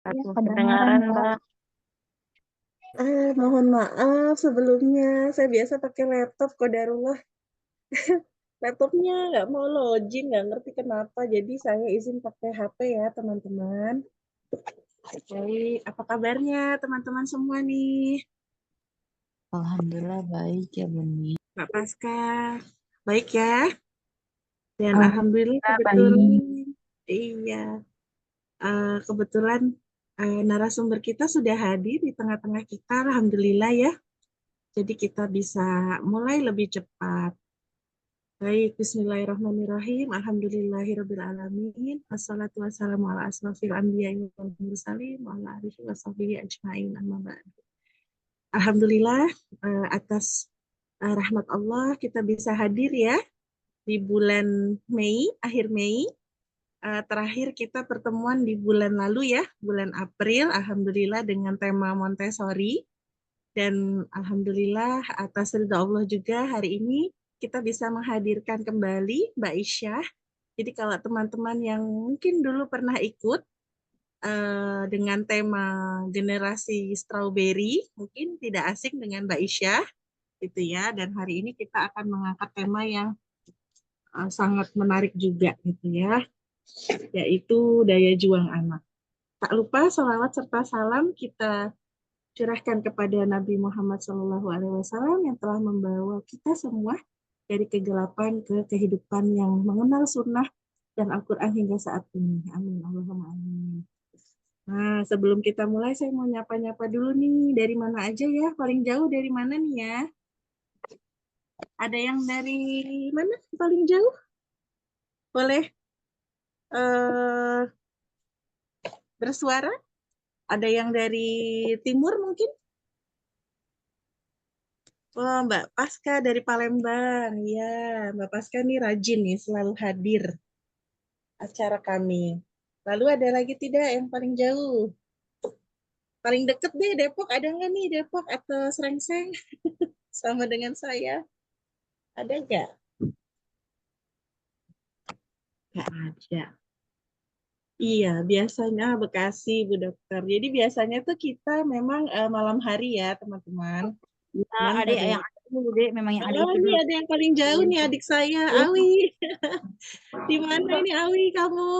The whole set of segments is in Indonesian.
Iya, Aku kedengaran, kedengaran, Mbak. Mbak. Mohon maaf sebelumnya. Saya biasa pakai laptop, Qadarullah. Laptopnya nggak mau login, nggak ngerti kenapa. Jadi saya izin pakai HP ya, teman-teman. Baik, apa kabarnya teman-teman semua nih? Alhamdulillah baik ya, Buni. Mbak Pasca, baik ya? Dan alhamdulillah Alhamdulillah baik. kebetulan, iya, kebetulan narasumber kita sudah hadir di tengah-tengah kita, alhamdulillah ya. Jadi kita bisa mulai lebih cepat. Baik, bismillahirrahmanirrahim. Alhamdulillahirrabbilalamin. Assalatu wassalamu ala asrafil anbiya wal mursalin wa ala alihi wa sahbihi ajma'in amma ba'du. Alhamdulillah, atas rahmat Allah kita bisa hadir ya di bulan Mei, akhir Mei. Terakhir kita pertemuan di bulan lalu ya, bulan April. Alhamdulillah dengan tema Montessori. Dan Alhamdulillah atas ridha Allah juga hari ini kita bisa menghadirkan kembali Mbak Isyah. Jadi kalau teman-teman yang mungkin dulu pernah ikut dengan tema generasi strawberry, mungkin tidak asing dengan Mbak Isyah, gitu ya. Dan hari ini kita akan mengangkat tema yang sangat menarik juga, gitu ya, yaitu daya juang anak. Tak lupa salawat serta salam kita curahkan kepada Nabi Muhammad SAW yang telah membawa kita semua dari kegelapan ke kehidupan yang mengenal sunnah dan Al-Quran hingga saat ini. Amin. Allahumma amin. Nah, sebelum kita mulai, saya mau nyapa-nyapa dulu nih. Dari mana aja ya? Paling jauh dari mana nih ya? Ada yang dari mana? Paling jauh? Boleh bersuara? Ada yang dari timur mungkin? Oh, Mbak Pasca dari Palembang. Ya, Mbak Pasca nih rajin nih, selalu hadir acara kami. Lalu ada lagi tidak yang paling jauh? Paling deket deh Depok, ada nggak nih Depok atau Serengseng sama dengan saya? Ada nggak? Nggak ada. Iya, biasanya Bekasi, Bu Dokter. Jadi biasanya tuh kita memang malam hari ya, teman-teman. Nah, Cuman adik pada yang ada dulu, Dek. Memang yang ada Oh, itu ini dulu. ada yang paling jauh nih adik saya, Awi. Di mana ini Awi kamu?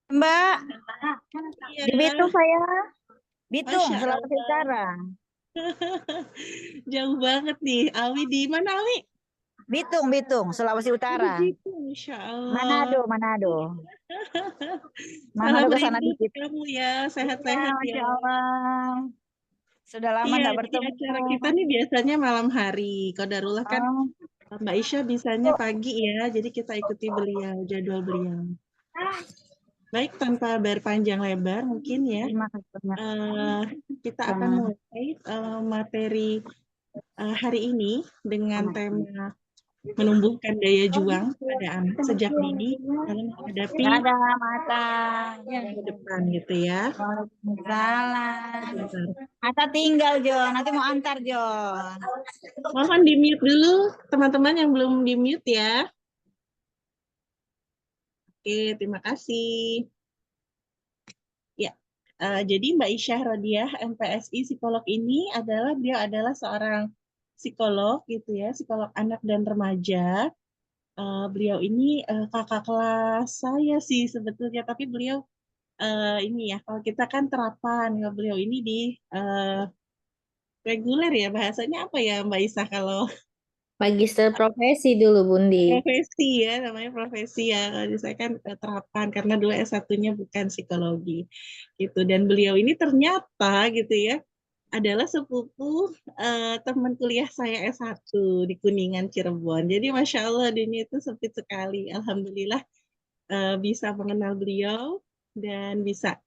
Mbak, di Iya, Bitung saya. Bitung, Masya Sulawesi Allah. Utara. Jauh banget nih. Awi di mana Awi? Bitung, Sulawesi Oh, di Utara. Bitung, Masya Allah. Manado, Manado. Salam Manado ke sana rindu ke dikit. kamu ya, Iya, sehat-sehat ya. Masya Allah. Sudah lama Iya, nggak jadi bertemu. acara kita nih biasanya malam hari. Qadarullah kan Oh, Mbak Isya bisanya pagi ya, jadi kita ikuti beliau, jadwal beliau. Baik, tanpa berpanjang lebar mungkin ya, terima kasih banyak. eh, kita akan mulai materi hari ini dengan tema menumbuhkan daya juang pada anak sejak dini dalam menghadapi Ada mata. ke depan gitu ya. Waalaikumsalam. Sebentar. Ata tinggal Jon, nanti mau antar Jon. Mohon di mute dulu teman-teman yang belum di mute ya. Oke, terima kasih. Ya, jadi Mbak Isyah Rodiah, MPSI psikolog ini dia adalah seorang psikolog gitu ya, psikolog anak dan remaja. Beliau ini kakak kelas saya sih sebetulnya, tapi beliau ini ya, kalau kita kan terapan, ya, beliau ini di eh, reguler ya, bahasanya apa ya Mbak Isah kalau Magister profesi dulu, Bundi. profesi ya, namanya profesi ya. Kalau saya kan terapan karena dulu S1-nya bukan psikologi gitu. Dan beliau ini ternyata gitu ya adalah sepupu teman kuliah saya S1 di Kuningan Cirebon. Jadi Masya Allah dunia itu sempit sekali. Alhamdulillah bisa mengenal beliau dan bisa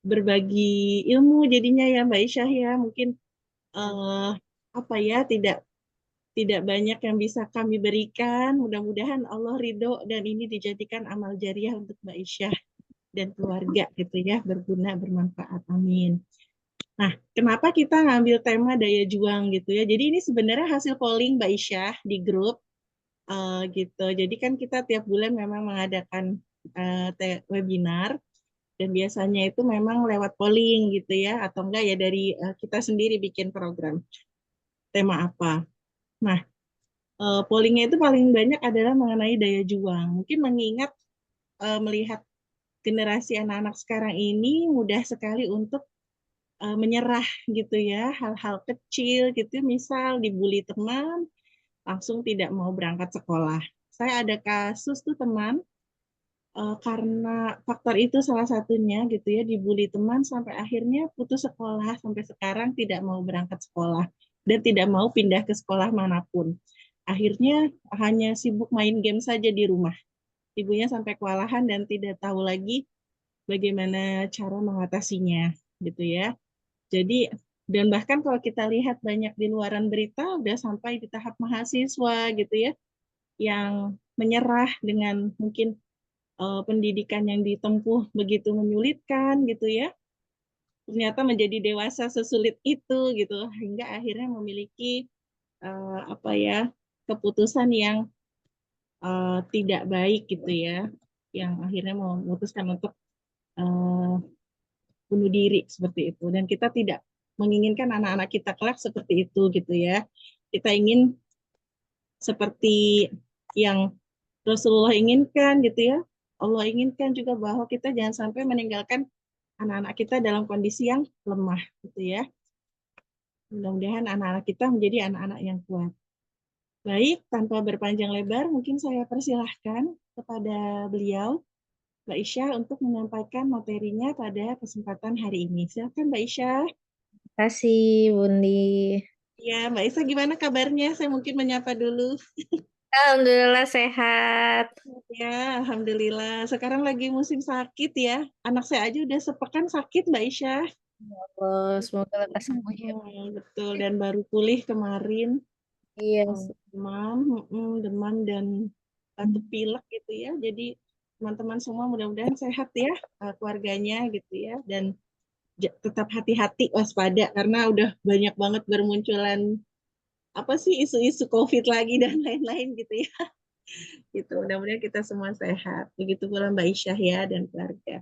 berbagi ilmu jadinya ya Mbak Isyah ya. Mungkin eh, apa ya tidak tidak banyak yang bisa kami berikan. Mudah-mudahan Allah ridho dan ini dijadikan amal jariah untuk Mbak Isyah dan keluarga gitu ya, berguna, bermanfaat. Amin. Nah, kenapa kita ngambil tema daya juang gitu ya? Jadi ini sebenarnya hasil polling Mbak Isyah di grup gitu. Jadi kan kita tiap bulan memang mengadakan webinar Dan biasanya itu memang lewat polling gitu ya, atau enggak ya dari kita sendiri bikin program. Tema apa? Nah, pollingnya itu paling banyak adalah mengenai daya juang. Mungkin mengingat melihat generasi anak-anak sekarang ini mudah sekali untuk menyerah gitu ya, hal-hal kecil gitu, misal dibully teman, langsung tidak mau berangkat sekolah. Saya ada kasus tuh teman, karena faktor itu salah satunya gitu ya, dibully teman sampai akhirnya putus sekolah, sampai sekarang tidak mau berangkat sekolah dan tidak mau pindah ke sekolah manapun. Akhirnya hanya sibuk main game saja di rumah. Ibunya sampai kewalahan dan tidak tahu lagi bagaimana cara mengatasinya gitu ya. Jadi dan bahkan kalau kita lihat banyak di luaran berita udah sampai di tahap mahasiswa gitu ya yang menyerah dengan mungkin pendidikan yang ditempuh begitu menyulitkan gitu ya. Ternyata menjadi dewasa sesulit itu gitu hingga akhirnya memiliki apa ya keputusan yang tidak baik gitu ya, yang akhirnya memutuskan untuk uh, bunuh diri seperti itu. Dan kita tidak menginginkan anak-anak kita kelak seperti itu gitu ya. Kita ingin seperti yang Rasulullah inginkan gitu ya. Allah inginkan juga bahwa kita jangan sampai meninggalkan anak-anak kita dalam kondisi yang lemah gitu ya. Mudah-mudahan anak-anak kita menjadi anak-anak yang kuat. Baik, tanpa berpanjang lebar, mungkin saya persilahkan kepada beliau, Mbak Isya, untuk menyampaikan materinya pada kesempatan hari ini. Silakan Mbak Isya. Kasih, Bundi. Ya, Mbak Isya gimana kabarnya? Saya mungkin menyapa dulu. Alhamdulillah sehat. Ya, Alhamdulillah. Sekarang lagi musim sakit ya. Anak saya aja udah sepekan sakit, Mbak Isya. Allah, semoga lekas sembuh ya. Betul, dan baru pulih kemarin. Iya, Demam, demam dan batuk pilek gitu ya. Jadi teman-teman semua mudah-mudahan sehat ya, keluarganya gitu ya. Dan tetap hati-hati, waspada, karena udah banyak banget bermunculan apa sih isu-isu COVID lagi dan lain-lain gitu ya. Gitu. Mudah-mudahan kita semua sehat. Begitu pula Mbak Isyah ya dan keluarga.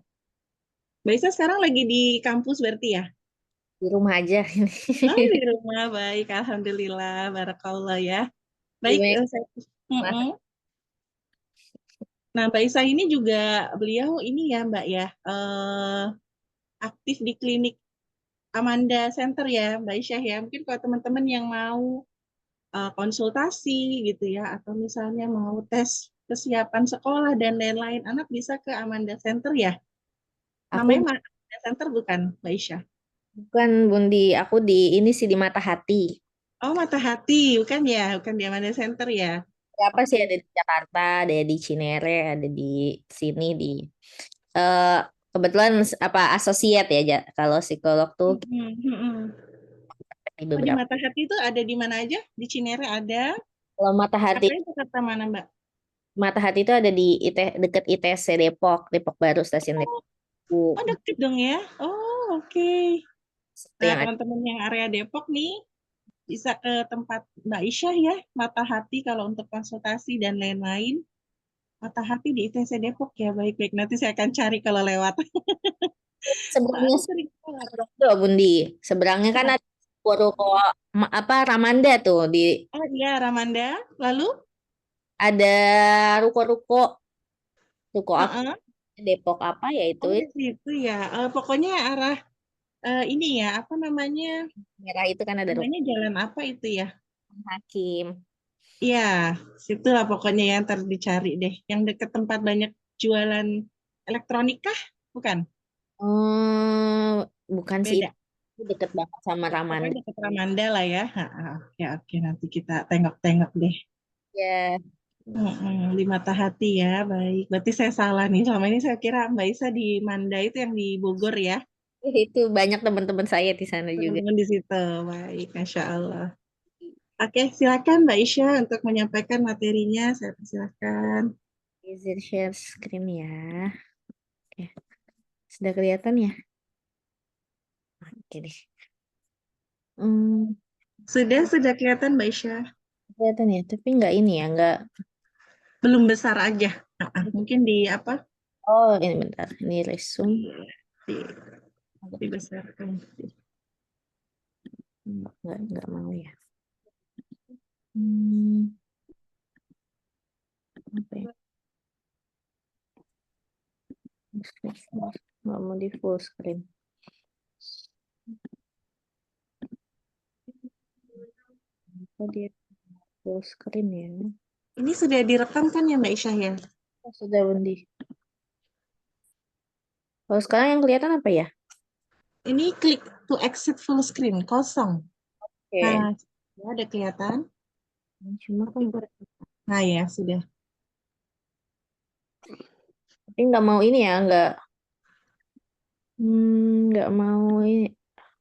Mbak Isyah sekarang lagi di kampus berarti ya? di rumah aja ini. Oh, di rumah. Baik, Alhamdulillah. Barakallah ya. Baik, Gimana? saya... Nah, Mbak Isyah ini juga beliau ini ya Mbak ya, aktif di klinik Amanda Center ya Mbak Isyah ya. Mungkin kalau teman-teman yang mau konsultasi gitu ya, atau misalnya mau tes kesiapan sekolah dan lain-lain, anak bisa ke Amanda Center ya. Aku Namanya Amanda Center bukan, Mbak Isya? bukan Bundi, aku di ini sih di Mata Hati. Oh, Mata Hati, bukan ya? Bukan di Amanda Center ya? Apa sih Oke. ada di Jakarta, ada di Cinere, ada di sini di eh kebetulan apa asosiat ya kalau psikolog tuh di Oh, di beberapa. Mata Hati itu ada di mana aja? Di Cinere ada. Kalau Jakarta mana, Mbak? Mata Hati itu ada di deket ITC Depok, Depok Baru stasiun Oh, Depok. oh deket dong ya. Oh, oke. Itu Nah, yang ada. teman-teman yang area Depok nih bisa ke tempat Mbak Isyah ya, Mata Hati kalau untuk konsultasi dan lain-lain. Mata Hati di ITC Depok ya, baik-baik. Nanti saya akan cari kalau lewat. Seberangnya Soalnya sering banget. tuh Bundi. Seberangnya kan Nah, ada ruko apa Ramanda tuh di oh iya, Ramanda. Lalu, ada ruko-ruko ruko apa heeh. Depok apa ya itu Oh di situ ya. Pokoknya arah ini ya, apa namanya? merah itu kan ada ruko Namanya jalan apa itu ya? Hakim. Iya, situlah pokoknya yang ntar dicari deh. Yang deket tempat banyak jualan elektronik kah? Bukan? Oh, bukan sih Beda. itu deket banget sama Pokoknya Ramanda. deket Ramanda lah ya. Ha, ha, oke, oke. Nanti kita tengok-tengok deh. Ya, Di Mata Hati ya, baik. Berarti saya salah nih. Selama ini saya kira Mbak Isa di Manda itu yang di Bogor ya. itu banyak teman-teman saya di sana juga. Teman-teman di situ. Baik, Masya Allah. Oke, silakan Mbak Isya untuk menyampaikan materinya. Saya persilakan. Izin share screen ya. Oke, sudah kelihatan ya? Oke deh. Hmm, Sudah kelihatan Mbak Isya. kelihatan ya, tapi nggak ini ya, nggak. Belum besar aja. Mungkin di apa? Oh, ini bentar. Ini resume. Di- Dibesarkan. Enggak mau ya. Hmm, apa ya? Nggak mau di full screen. Apa dia full screen ya? Ini sudah direkam kan ya Mbak Isyah ya? Oh, sudah Bundi. Kalau sekarang yang kelihatan apa ya? Ini klik to exit full screen, kosong. Oke. Nah, ya ada kelihatan. Cuma kan Nah ya, sudah. tapi nggak mau ini ya, nggak mau ini.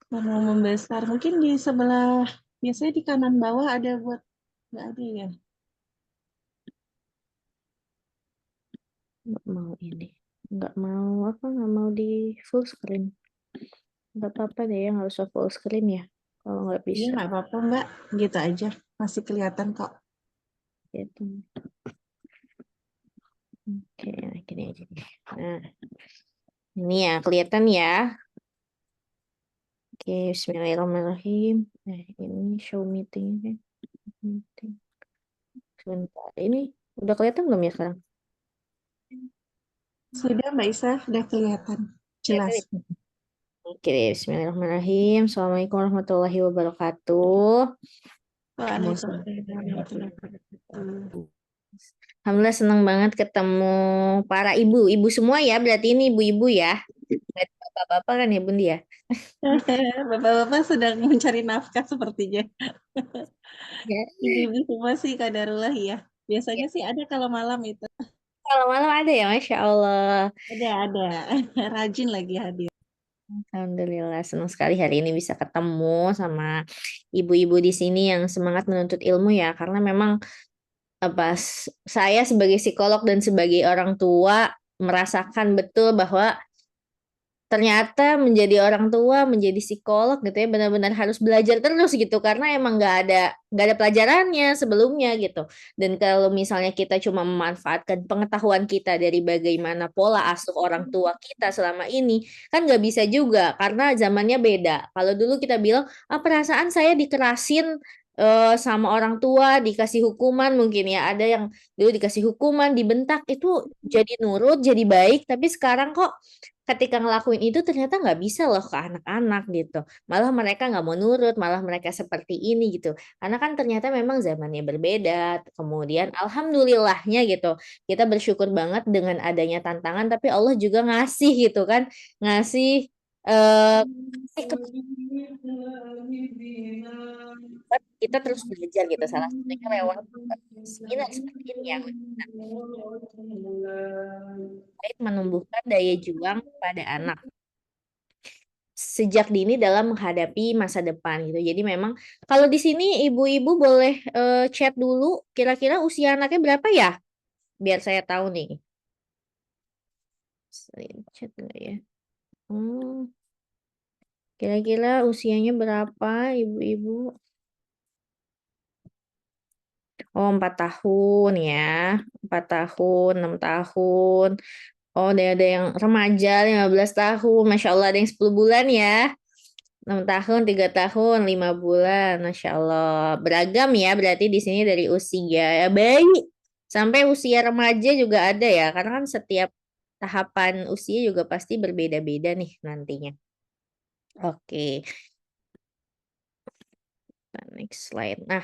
Mau membesar. Mungkin di sebelah, biasanya di kanan bawah ada buat, nggak ada ya? Nggak mau ini. Nggak mau di full screen. Nggak apa-apa deh ya, nggak usah full screen ya. Kalau nggak Iya, bisa. nggak apa-apa Mbak. Gitu aja. Masih kelihatan kok. Gitu. Oke, nah, gini aja nih. Nah, ini ya, kelihatan ya. Oke, bismillahirrahmanirrahim. Nah, ini show meeting. Meeting. Sebentar, ini udah kelihatan belum ya sekarang? Sudah Mbak Isa, udah kelihatan. Kelihatan Jelas. ya? Oke, bismillahirrahmanirrahim. Assalamualaikum warahmatullahi wabarakatuh. Waalaikumsalam warahmatullahi wabarakatuh. Alhamdulillah senang banget ketemu para ibu-ibu semua ya. Berarti ini ibu-ibu ya. Nggak ada bapak-bapak kan ya Bundi ya? Bapak-bapak sedang mencari nafkah sepertinya. Ya. Ibu-ibu semua sih kadarullah ya. Biasanya sih ada kalau malam itu. Kalau malam ada ya, Masya Allah. Ada. Rajin lagi hadir. Alhamdulillah senang sekali hari ini bisa ketemu sama ibu-ibu di sini yang semangat menuntut ilmu ya. Karena memang saya sebagai psikolog dan sebagai orang tua merasakan betul bahwa ternyata menjadi orang tua, menjadi psikolog gitu ya, benar-benar harus belajar terus gitu karena emang nggak ada pelajarannya sebelumnya gitu. Dan kalau misalnya kita cuma memanfaatkan pengetahuan kita dari bagaimana pola asuh orang tua kita selama ini, kan nggak bisa juga karena zamannya beda. Kalau dulu kita bilang, perasaan saya dikerasin sama orang tua, dikasih hukuman mungkin ya, ada yang dulu dikasih hukuman, dibentak itu jadi nurut, jadi baik, tapi sekarang kok ketika ngelakuin itu ternyata nggak bisa loh ke anak-anak gitu. Malah mereka nggak mau nurut, malah mereka seperti ini gitu. Karena kan ternyata memang zamannya berbeda. Kemudian alhamdulillahnya gitu. Kita bersyukur banget dengan adanya tantangan, tapi Allah juga ngasih gitu kan. Ngasih eh kita terus belajar gitu. Salah satunya lewat seminar seperti ini ya. Terkait menumbuhkan daya juang pada anak sejak dini dalam menghadapi masa depan gitu. Jadi memang kalau di sini ibu-ibu boleh chat dulu kira-kira usia anaknya berapa ya? Biar saya tahu nih. Saya chat nggak ya? Hmm, kira-kira usianya berapa ibu-ibu? Oh, 4 tahun ya. 4 tahun, 6 tahun. Oh, ada yang remaja 15 tahun. Masya Allah ada yang 10 bulan ya. 6 tahun, 3 tahun, 5 bulan. Masya Allah. Beragam ya berarti di sini dari usia bayi sampai usia remaja juga ada ya. Karena kan setiap tahapan usia juga pasti berbeda-beda nih nantinya. Oke, next slide. Nah,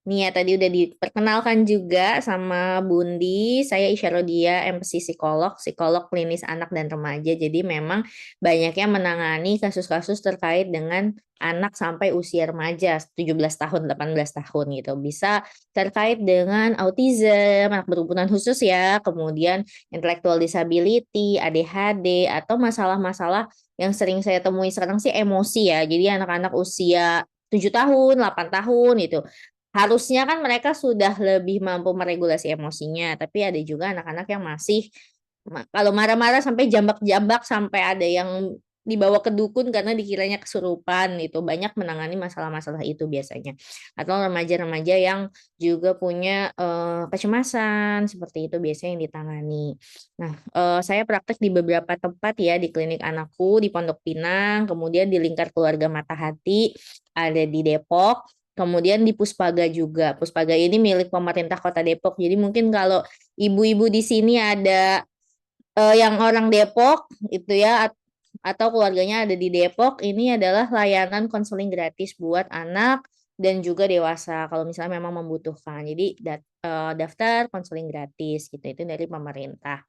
nih ya tadi udah diperkenalkan juga sama Bundi, saya Isyarodia, MPC psikolog klinis anak dan remaja. Jadi memang banyaknya menangani kasus-kasus terkait dengan anak sampai usia remaja, 17 tahun, 18 tahun gitu. Bisa terkait dengan autism, anak berkebutuhan khusus ya, kemudian intellectual disability, ADHD, atau masalah-masalah yang sering saya temui sekarang sih emosi ya. Jadi anak-anak usia 7 tahun, 8 tahun itu. Harusnya kan mereka sudah lebih mampu meregulasi emosinya, tapi ada juga anak-anak yang masih kalau marah-marah sampai jambak-jambak sampai ada yang dibawa ke dukun karena dikiranya kesurupan itu. Banyak menangani masalah-masalah itu biasanya. Atau remaja-remaja yang juga punya kecemasan seperti itu biasanya yang ditangani. Nah, saya praktek di beberapa tempat ya di klinik anakku di Pondok Pinang, kemudian di Lingkar Keluarga Mata Hati ada di Depok. Kemudian di Puspaga juga. Puspaga ini milik pemerintah Kota Depok. Jadi mungkin kalau ibu-ibu di sini ada yang orang Depok itu ya atau keluarganya ada di Depok, ini adalah layanan konseling gratis buat anak dan juga dewasa kalau misalnya memang membutuhkan. Jadi daftar konseling gratis gitu itu dari pemerintah.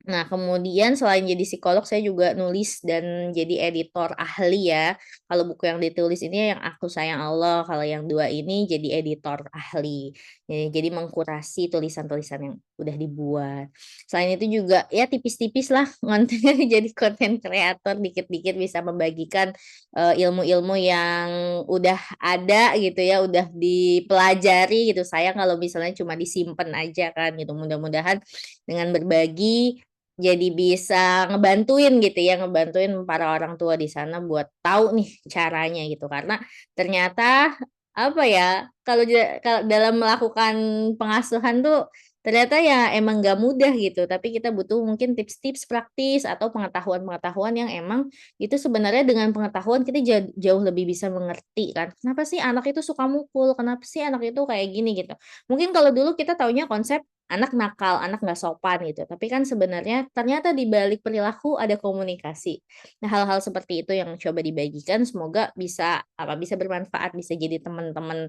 Nah, kemudian selain jadi psikolog, saya juga nulis dan jadi editor ahli ya. Kalau buku yang ditulis ini yang Aku Sayang Allah, kalau yang dua ini jadi editor ahli. Jadi mengkurasi tulisan-tulisan yang udah dibuat. Selain itu juga ya tipis-tipis lah kontennya jadi konten kreator dikit-dikit bisa membagikan ilmu-ilmu yang udah ada gitu ya, udah dipelajari gitu. Sayang kalau misalnya cuma disimpan aja kan gitu. Mudah-mudahan dengan berbagi jadi bisa ngebantuin gitu ya, ngebantuin para orang tua di sana buat tahu nih caranya gitu. Karena ternyata apa ya, kalau dalam melakukan pengasuhan tuh ternyata ya emang nggak mudah gitu. Tapi kita butuh mungkin tips-tips praktis atau pengetahuan-pengetahuan yang emang itu sebenarnya dengan pengetahuan kita jauh lebih bisa mengerti kan. Kenapa sih anak itu suka mukul? Kenapa sih anak itu kayak gini gitu. Mungkin kalau dulu kita taunya konsep anak nakal, anak nggak sopan gitu. Tapi kan sebenarnya ternyata di balik perilaku ada komunikasi. Nah, hal-hal seperti itu yang coba dibagikan semoga bisa bermanfaat, bisa jadi teman-teman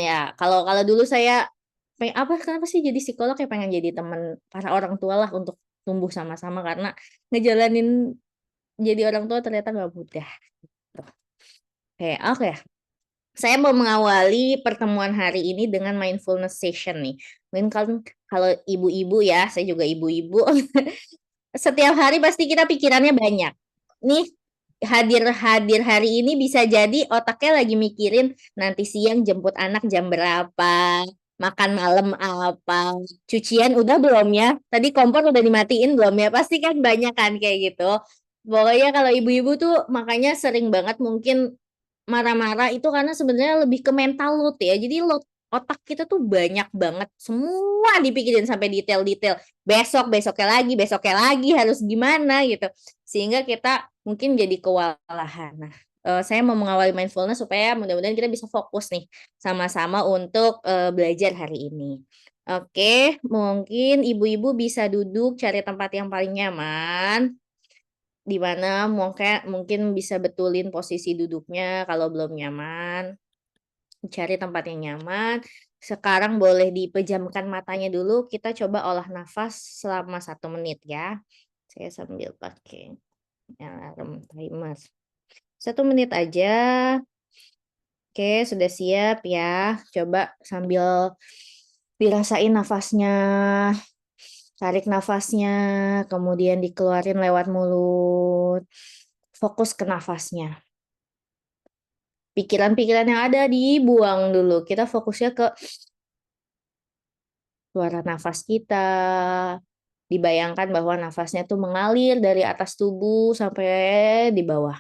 ya. Kalau kalau dulu saya kenapa sih jadi psikolog ya pengen jadi teman para orang tua lah untuk tumbuh sama-sama karena ngejalanin jadi orang tua ternyata nggak mudah. Gitu. Oke. Saya mau mengawali pertemuan hari ini dengan mindfulness session nih. Mungkin kalau ibu-ibu ya, saya juga ibu-ibu. Setiap hari pasti kita pikirannya banyak. Nih hadir hari ini bisa jadi otaknya lagi mikirin nanti siang jemput anak jam berapa, makan malam apa, cucian udah belum ya? Tadi kompor udah dimatiin belum ya? Pasti kan banyak kan kayak gitu. Pokoknya kalau ibu-ibu tuh makanya sering banget mungkin marah-marah itu karena sebenarnya lebih ke mental load ya. Jadi load otak kita tuh banyak banget. Semua dipikirin sampai detail-detail. Besoknya lagi harus gimana gitu. Sehingga kita mungkin jadi kewalahan. Nah, saya mau mengawali mindfulness supaya mudah-mudahan kita bisa fokus nih sama-sama untuk belajar hari ini. Oke, mungkin ibu-ibu bisa duduk cari tempat yang paling nyaman di mana mungkin bisa betulin posisi duduknya kalau belum nyaman, cari tempat yang nyaman. Sekarang boleh dipejamkan matanya dulu, kita coba olah nafas selama 1 menit ya. Saya sambil pakai alarm timer. 1 menit aja. Oke, sudah siap ya. Coba sambil dirasain nafasnya. Tarik nafasnya, kemudian dikeluarin lewat mulut. Fokus ke nafasnya. Pikiran-pikiran yang ada dibuang dulu. Kita fokusnya ke suara nafas kita. Dibayangkan bahwa nafasnya tuh mengalir dari atas tubuh sampai di bawah.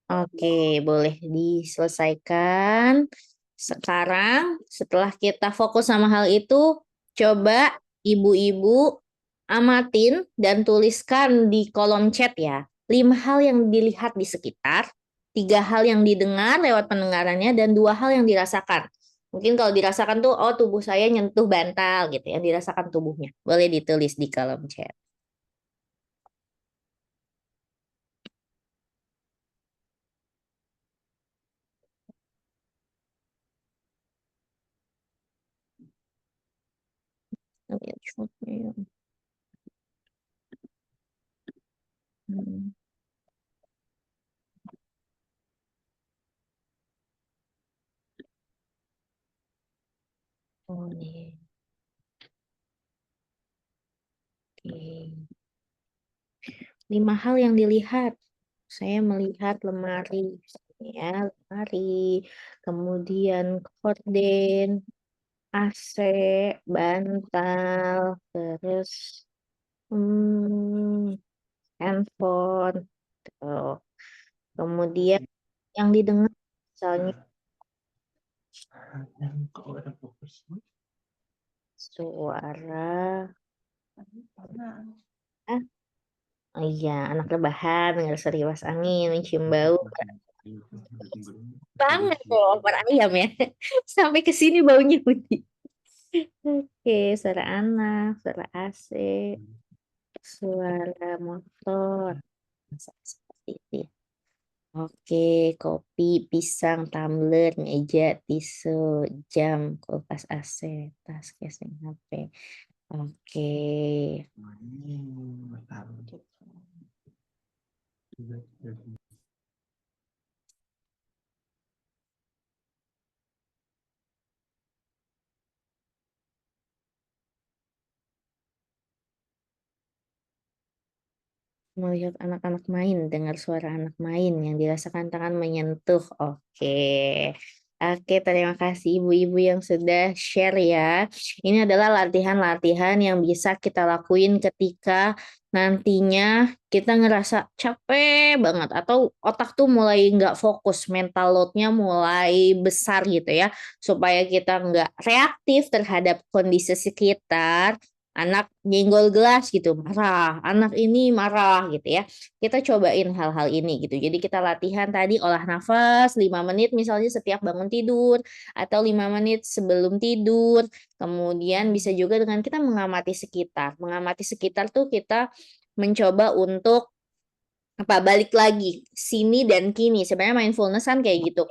Oke, boleh diselesaikan. Sekarang, setelah kita fokus sama hal itu, coba ibu-ibu amatin dan tuliskan di kolom chat ya. 5 hal yang dilihat di sekitar, 3 hal yang didengar lewat pendengarannya, dan 2 hal yang dirasakan. Mungkin kalau dirasakan tuh, oh tubuh saya nyentuh bantal gitu, yang dirasakan tubuhnya. Boleh ditulis di kolom chat. Lihat shotnya ya. Hmm. Oh nih, oke. 5 hal yang dilihat. Saya melihat lemari, ya, lemari, kemudian gorden, AC, bantal, terus handphone, tuh. Kemudian yang didengar misalnya suara, oh iya, anak rebahan, dengar seriwas angin, mencium bau, banget tuh opor ayam ya. Sampai ke sini baunya Budi. Oke, suara anak, suara AC, suara motor, seperti itu ya. Oke, kopi, pisang, tumbler, meja, tisu, jam, kulkas AC, tas, casing HP. Oke. Melihat anak-anak main, dengar suara anak main yang dirasakan tangan menyentuh. Oke. Oke, terima kasih ibu-ibu yang sudah share ya. Ini adalah latihan-latihan yang bisa kita lakuin ketika nantinya kita ngerasa capek banget atau otak tuh mulai nggak fokus, mental load-nya mulai besar gitu ya. Supaya kita nggak reaktif terhadap kondisi sekitar. Anak nyenggol gelas gitu, marah. Anak ini marah gitu ya. Kita cobain hal-hal ini gitu. Jadi kita latihan tadi olah nafas 5 menit misalnya setiap bangun tidur atau 5 menit sebelum tidur. Kemudian bisa juga dengan kita mengamati sekitar. Mengamati sekitar tuh kita mencoba untuk balik lagi sini dan kini. Sebenarnya mindfulness kan kayak gitu.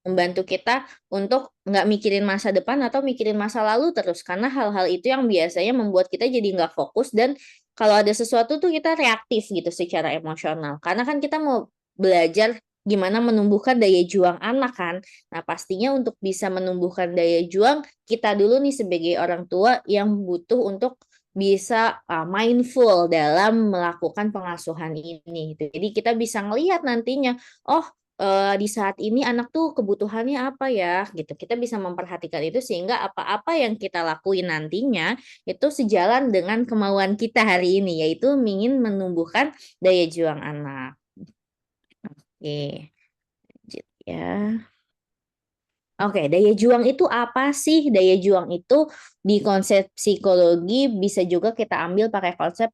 Membantu kita untuk nggak mikirin masa depan atau mikirin masa lalu terus. Karena hal-hal itu yang biasanya membuat kita jadi nggak fokus dan kalau ada sesuatu tuh kita reaktif gitu secara emosional. Karena kan kita mau belajar gimana menumbuhkan daya juang anak kan. Nah, pastinya untuk bisa menumbuhkan daya juang, kita dulu nih sebagai orang tua yang butuh untuk bisa mindful dalam melakukan pengasuhan ini gitu. Jadi kita bisa ngelihat nantinya, oh di saat ini anak tuh kebutuhannya apa ya gitu. Kita bisa memperhatikan itu sehingga apa-apa yang kita lakuin nantinya itu sejalan dengan kemauan kita hari ini yaitu ingin menumbuhkan daya juang anak. Oke, lanjut ya. Oke, daya juang itu apa sih? Daya juang itu di konsep psikologi bisa juga kita ambil pakai konsep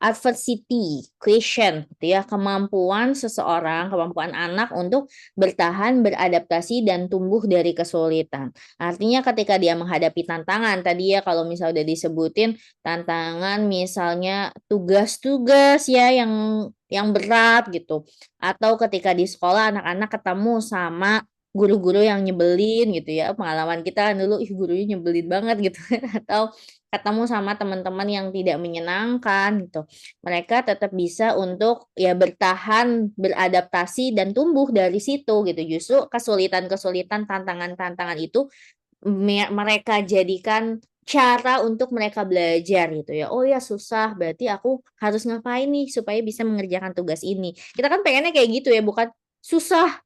adversity question gitu ya, kemampuan seseorang, kemampuan anak untuk bertahan, beradaptasi dan tumbuh dari kesulitan. Artinya ketika dia menghadapi tantangan, tadi ya kalau misalnya udah disebutin tantangan misalnya tugas-tugas ya yang berat gitu. Atau ketika di sekolah anak-anak ketemu sama guru-guru yang nyebelin gitu ya, pengalaman kita kan dulu, ih gurunya nyebelin banget gitu atau ketemu sama teman-teman yang tidak menyenangkan gitu. Mereka tetap bisa untuk ya bertahan, beradaptasi dan tumbuh dari situ gitu. Justru kesulitan-kesulitan, tantangan-tantangan itu mereka jadikan cara untuk mereka belajar gitu ya. Oh ya susah, berarti aku harus ngapain nih supaya bisa mengerjakan tugas ini. Kita kan pengennya kayak gitu ya, bukan susah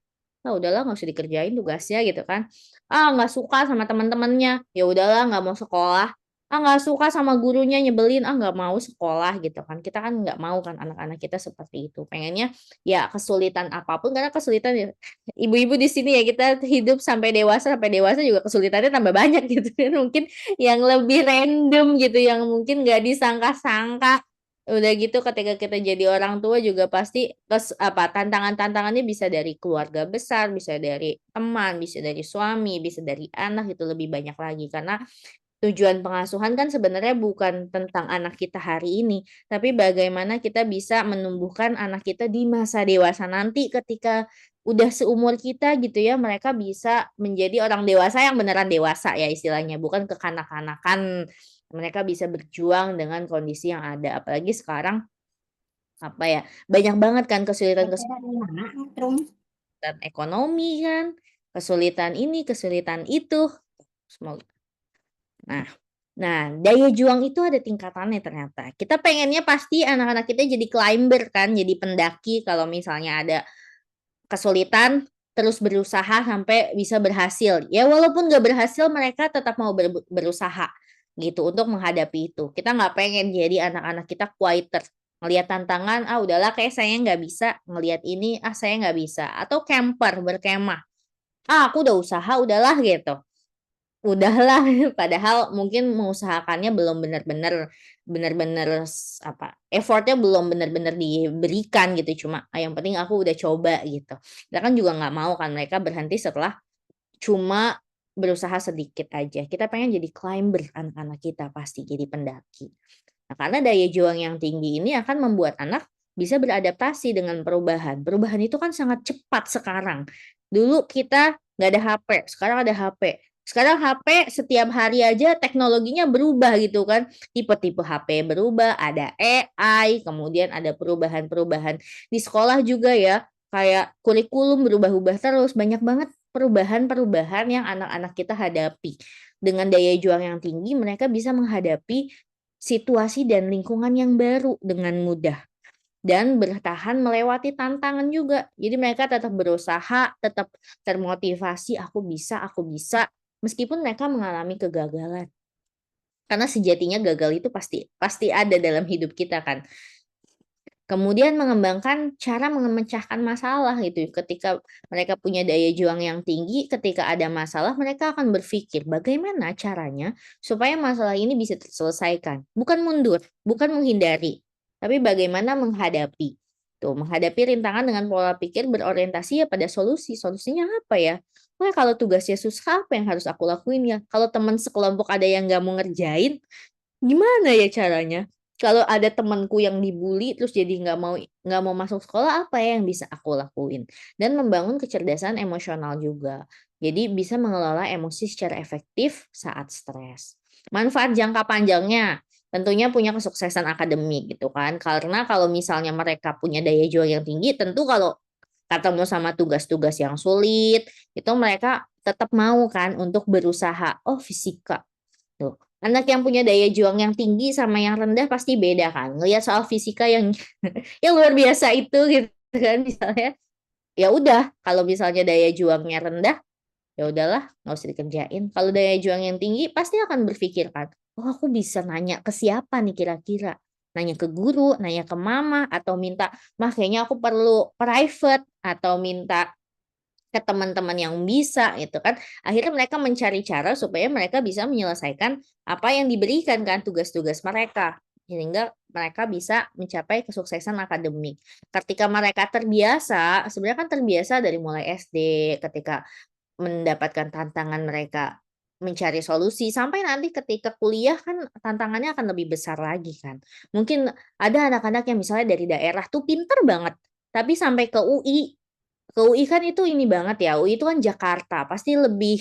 "Ah, udahlah nggak usah dikerjain tugasnya," gitu kan. "Ah, nggak suka sama teman-temannya, ya udahlah nggak mau sekolah. Ah, nggak suka sama gurunya nyebelin, ah, nggak mau sekolah," gitu kan. Kita kan nggak mau kan anak-anak kita seperti itu. Pengennya ya kesulitan apapun karena kesulitan ya ibu-ibu di sini ya kita hidup sampai dewasa juga kesulitannya tambah banyak gitu kan. Mungkin yang lebih random gitu, yang mungkin nggak disangka-sangka. Udah gitu ketika kita jadi orang tua juga pasti tantangan-tantangannya bisa dari keluarga besar, bisa dari teman, bisa dari suami, bisa dari anak, itu lebih banyak lagi. Karena tujuan pengasuhan kan sebenarnya bukan tentang anak kita hari ini, tapi bagaimana kita bisa menumbuhkan anak kita di masa dewasa nanti ketika udah seumur kita gitu ya, mereka bisa menjadi orang dewasa yang beneran dewasa ya istilahnya, bukan kekanak-kanakan Mereka bisa berjuang dengan kondisi yang ada. Apalagi sekarang banyak banget kan kesulitan ekonomi kan, kesulitan ini, kesulitan itu. Semoga. Nah, daya juang itu ada tingkatannya ternyata. Kita pengennya pasti anak-anak kita jadi climber kan, jadi pendaki kalau misalnya ada kesulitan, terus berusaha sampai bisa berhasil. Ya walaupun nggak berhasil, mereka tetap mau berusaha gitu untuk menghadapi itu. Kita nggak pengen jadi anak-anak kita quieter. Ngelihat tantangan, udahlah kayak saya nggak bisa. Ngelihat ini, saya nggak bisa. Atau camper, berkemah. Aku udah usaha, udahlah gitu. Udahlah, padahal mungkin mengusahakannya belum benar-benar effortnya belum benar-benar diberikan gitu, cuma yang penting aku udah coba gitu. Kita kan juga nggak mau kan mereka berhenti setelah cuma berusaha sedikit aja. Kita pengen jadi climber anak-anak kita pasti jadi pendaki. Nah, karena daya juang yang tinggi ini akan membuat anak bisa beradaptasi dengan perubahan. Perubahan itu kan sangat cepat sekarang. Dulu kita nggak ada HP, sekarang ada HP. Sekarang HP setiap hari aja teknologinya berubah gitu kan. Tipe-tipe HP berubah, ada AI, kemudian ada perubahan-perubahan di sekolah juga ya. Kayak kurikulum berubah-ubah terus, banyak banget perubahan-perubahan yang anak-anak kita hadapi. Dengan daya juang yang tinggi, mereka bisa menghadapi situasi dan lingkungan yang baru dengan mudah dan bertahan melewati tantangan juga. Jadi mereka tetap berusaha, tetap termotivasi, aku bisa, meskipun mereka mengalami kegagalan. Karena sejatinya gagal itu pasti ada dalam hidup kita kan. Kemudian mengembangkan cara memecahkan masalah gitu. Ketika mereka punya daya juang yang tinggi, ketika ada masalah mereka akan berpikir bagaimana caranya supaya masalah ini bisa terselesaikan. Bukan mundur, bukan menghindari, tapi bagaimana menghadapi. Tuh, menghadapi rintangan dengan pola pikir berorientasi ya pada solusi. Solusinya apa ya? Wah, kalau tugasnya susah apa yang harus aku lakuin ya? Kalau teman sekelompok ada yang nggak mau ngerjain, gimana ya caranya? Kalau ada temanku yang dibully terus jadi nggak mau masuk sekolah, apa ya yang bisa aku lakuin? Dan membangun kecerdasan emosional juga. Jadi bisa mengelola emosi secara efektif saat stres. Manfaat jangka panjangnya tentunya punya kesuksesan akademik gitu kan. Karena kalau misalnya mereka punya daya juang yang tinggi, tentu kalau ketemu sama tugas-tugas yang sulit, itu mereka tetap mau kan untuk berusaha. Oh, fisika. Tuh. Anak yang punya daya juang yang tinggi sama yang rendah pasti beda kan. Ngelihat soal fisika yang yang luar biasa itu gitu kan misalnya. Ya udah, kalau misalnya daya juangnya rendah, ya udahlah, nggak usah dikerjain. Kalau daya juang yang tinggi pasti akan berpikir kan, oh aku bisa nanya ke siapa nih kira-kira? Nanya ke guru, nanya ke mama, atau minta, mah kayaknya aku perlu private, atau minta ke teman-teman yang bisa gitu kan. Akhirnya mereka mencari cara supaya mereka bisa menyelesaikan apa yang diberikan kan tugas-tugas mereka. Sehingga mereka bisa mencapai kesuksesan akademik. Ketika mereka terbiasa, sebenarnya kan terbiasa dari mulai SD ketika mendapatkan tantangan mereka mencari solusi sampai nanti ketika kuliah kan tantangannya akan lebih besar lagi kan. Mungkin ada anak-anak yang misalnya dari daerah tuh pinter banget, tapi sampai ke UI kan itu ini banget ya, UI itu kan Jakarta, pasti lebih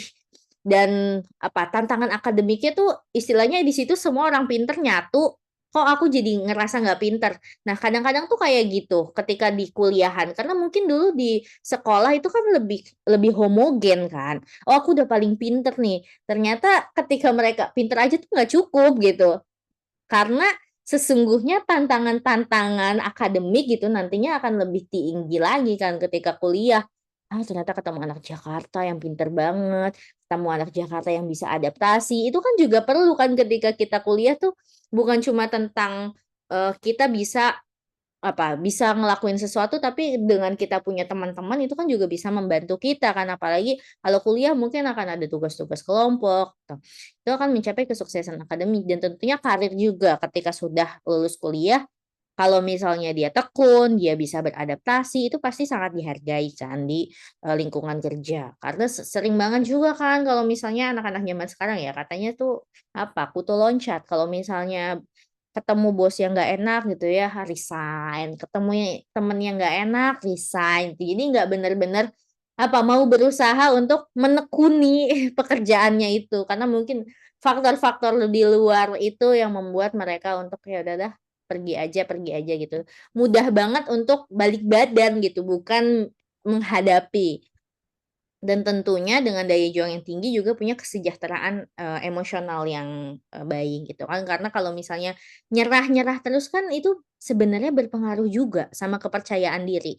dan tantangan akademiknya tuh istilahnya di situ semua orang pinter nyatu, kok aku jadi ngerasa nggak pinter. Nah, kadang-kadang tuh kayak gitu ketika di kuliahan, karena mungkin dulu di sekolah itu kan lebih lebih homogen kan. Oh, aku udah paling pinter nih. Ternyata ketika mereka pinter aja tuh nggak cukup gitu. Karena sesungguhnya tantangan-tantangan akademik gitu nantinya akan lebih tinggi lagi kan ketika kuliah. Ternyata ketemu anak Jakarta yang pinter banget, ketemu anak Jakarta yang bisa adaptasi, itu kan juga perlu kan ketika kita kuliah tuh bukan cuma tentang, kita bisa ngelakuin sesuatu tapi dengan kita punya teman-teman itu kan juga bisa membantu kita kan, apalagi kalau kuliah mungkin akan ada tugas-tugas kelompok gitu. Itu akan mencapai kesuksesan akademik dan tentunya karir juga ketika sudah lulus kuliah, kalau misalnya dia tekun, dia bisa beradaptasi, itu pasti sangat dihargai kan di, lingkungan kerja. Karena sering banget juga kan kalau misalnya anak-anak zaman sekarang ya katanya tuh, kutu loncat, kalau misalnya ketemu bos yang nggak enak gitu ya, resign, ketemu temen yang nggak enak, resign. Jadi nggak bener-bener, mau berusaha untuk menekuni pekerjaannya itu. Karena mungkin faktor-faktor di luar itu yang membuat mereka untuk ya udah dah pergi aja gitu. Mudah banget untuk balik badan gitu, bukan menghadapi. Dan tentunya dengan daya juang yang tinggi juga punya kesejahteraan emosional yang baik gitu kan. Karena kalau misalnya nyerah-nyerah terus kan itu sebenarnya berpengaruh juga sama kepercayaan diri.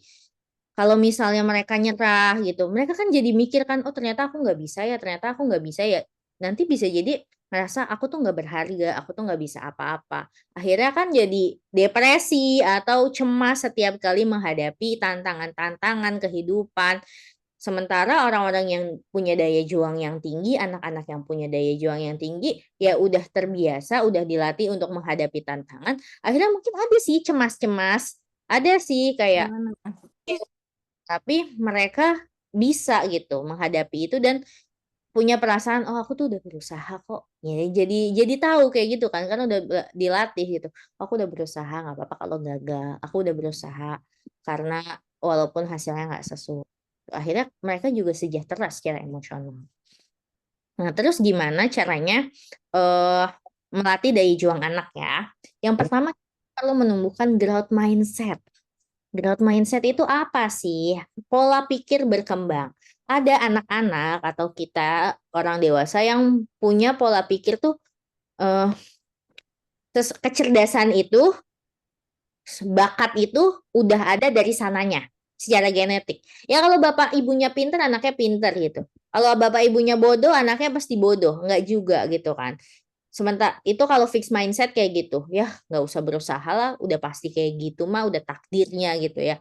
Kalau misalnya mereka nyerah gitu, mereka kan jadi mikir kan, "Oh ternyata aku nggak bisa ya, ternyata aku nggak bisa ya." Nanti bisa jadi merasa, "Aku tuh nggak berharga, aku tuh nggak bisa apa-apa." Akhirnya kan jadi depresi atau cemas setiap kali menghadapi tantangan-tantangan kehidupan. Sementara orang-orang yang punya daya juang yang tinggi, anak-anak yang punya daya juang yang tinggi, ya udah terbiasa, udah dilatih untuk menghadapi tantangan, akhirnya mungkin ada sih cemas-cemas, ada sih kayak Gimana? tapi mereka bisa gitu menghadapi itu dan punya perasaan, "Oh aku tuh udah berusaha kok." Ya jadi tahu kayak gitu kan, karena udah dilatih gitu, "Aku udah berusaha, nggak apa-apa kalau gagal. Aku udah berusaha karena walaupun hasilnya nggak sesuai." Akhirnya mereka juga sejahtera secara emosional. Nah terus gimana caranya, eee, melatih daya juang anak ya? Yang pertama perlu menumbuhkan growth mindset. Growth mindset itu apa sih? Pola pikir berkembang. Ada anak-anak atau kita orang dewasa yang punya pola pikir tuh eh, kecerdasan itu, bakat itu udah ada dari sananya secara genetik. Ya kalau bapak ibunya pinter, anaknya pinter gitu. Kalau bapak ibunya bodoh, anaknya pasti bodoh. Enggak juga gitu kan. Sementara itu kalau fix mindset kayak gitu, ya nggak usah berusaha lah, udah pasti kayak gitu mah, udah takdirnya gitu ya.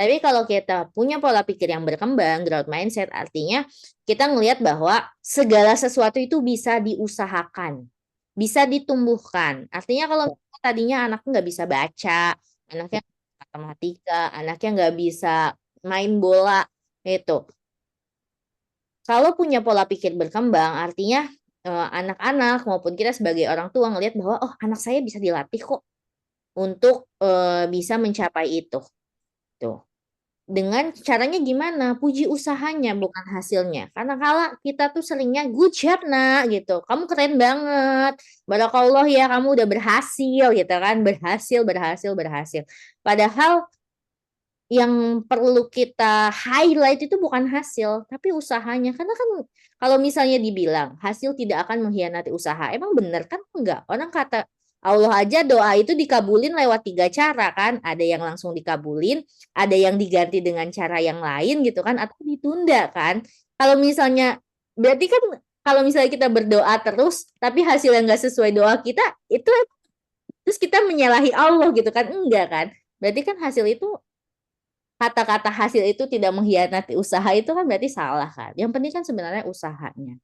Tapi kalau kita punya pola pikir yang berkembang, growth mindset, artinya kita ngelihat bahwa segala sesuatu itu bisa diusahakan, bisa ditumbuhkan. Artinya kalau tadinya anaknya nggak bisa baca, anaknya matematika, anaknya nggak bisa main bola, itu. Kalau punya pola pikir berkembang, artinya anak-anak maupun kita sebagai orang tua ngelihat bahwa oh anak saya bisa dilatih kok untuk bisa mencapai itu. Tuh. Dengan caranya gimana? Puji usahanya bukan hasilnya. Karena kalau kita tuh seringnya good job nak gitu. Kamu keren banget. Barakallah ya kamu udah berhasil gitu kan. Berhasil, berhasil, berhasil. Padahal yang perlu kita highlight itu bukan hasil, tapi usahanya. Karena kan kalau misalnya dibilang hasil tidak akan mengkhianati usaha, emang bener kan? Enggak. Orang kata Allah aja doa itu dikabulin lewat 3 cara kan. Ada yang langsung dikabulin, ada yang diganti dengan cara yang lain gitu kan, atau ditunda kan. Kalau misalnya, berarti kan kalau misalnya kita berdoa terus, tapi hasil yang nggak sesuai doa kita, itu terus kita menyalahi Allah gitu kan. Enggak kan. Berarti kan hasil itu kata-kata hasil itu tidak mengkhianati usaha itu kan berarti salah kan. Yang penting kan sebenarnya usahanya.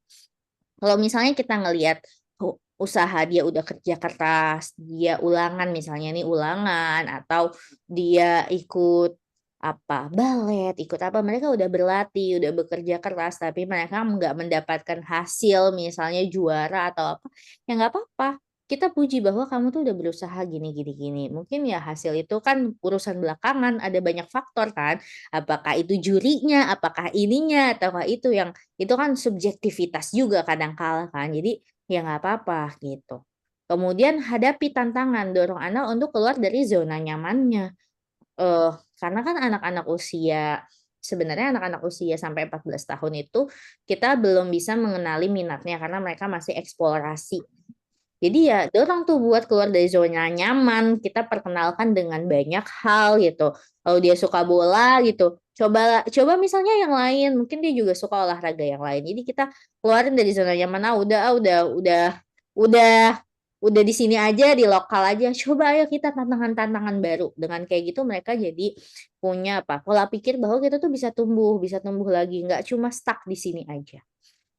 Kalau misalnya kita ngelihat usaha dia udah kerja keras, dia ulangan misalnya nih ulangan atau dia ikut apa balet, ikut apa mereka udah berlatih, udah bekerja keras tapi mereka nggak mendapatkan hasil misalnya juara atau apa, ya nggak apa-apa. Kita puji bahwa kamu tuh udah berusaha gini gini gini. Mungkin ya hasil itu kan urusan belakangan, ada banyak faktor kan. Apakah itu jurinya, apakah ininya, ataukah itu yang itu kan subjektivitas juga kadang kala kan. Jadi ya nggak apa-apa gitu. Kemudian hadapi tantangan, dorong anak untuk keluar dari zona nyamannya. Karena kan anak-anak usia sebenarnya anak-anak usia sampai 14 tahun itu kita belum bisa mengenali minatnya karena mereka masih eksplorasi. Jadi ya dorong tuh buat keluar dari zona nyaman, kita perkenalkan dengan banyak hal gitu. Kalau dia suka bola gitu, coba misalnya yang lain, mungkin dia juga suka olahraga yang lain. Jadi kita keluarin dari zona nyaman, udah udah di sini aja, di lokal aja. Coba ayo kita tantangan-tantangan baru. Dengan kayak gitu mereka jadi punya apa? Pola pikir bahwa kita tuh bisa tumbuh lagi, nggak cuma stuck di sini aja.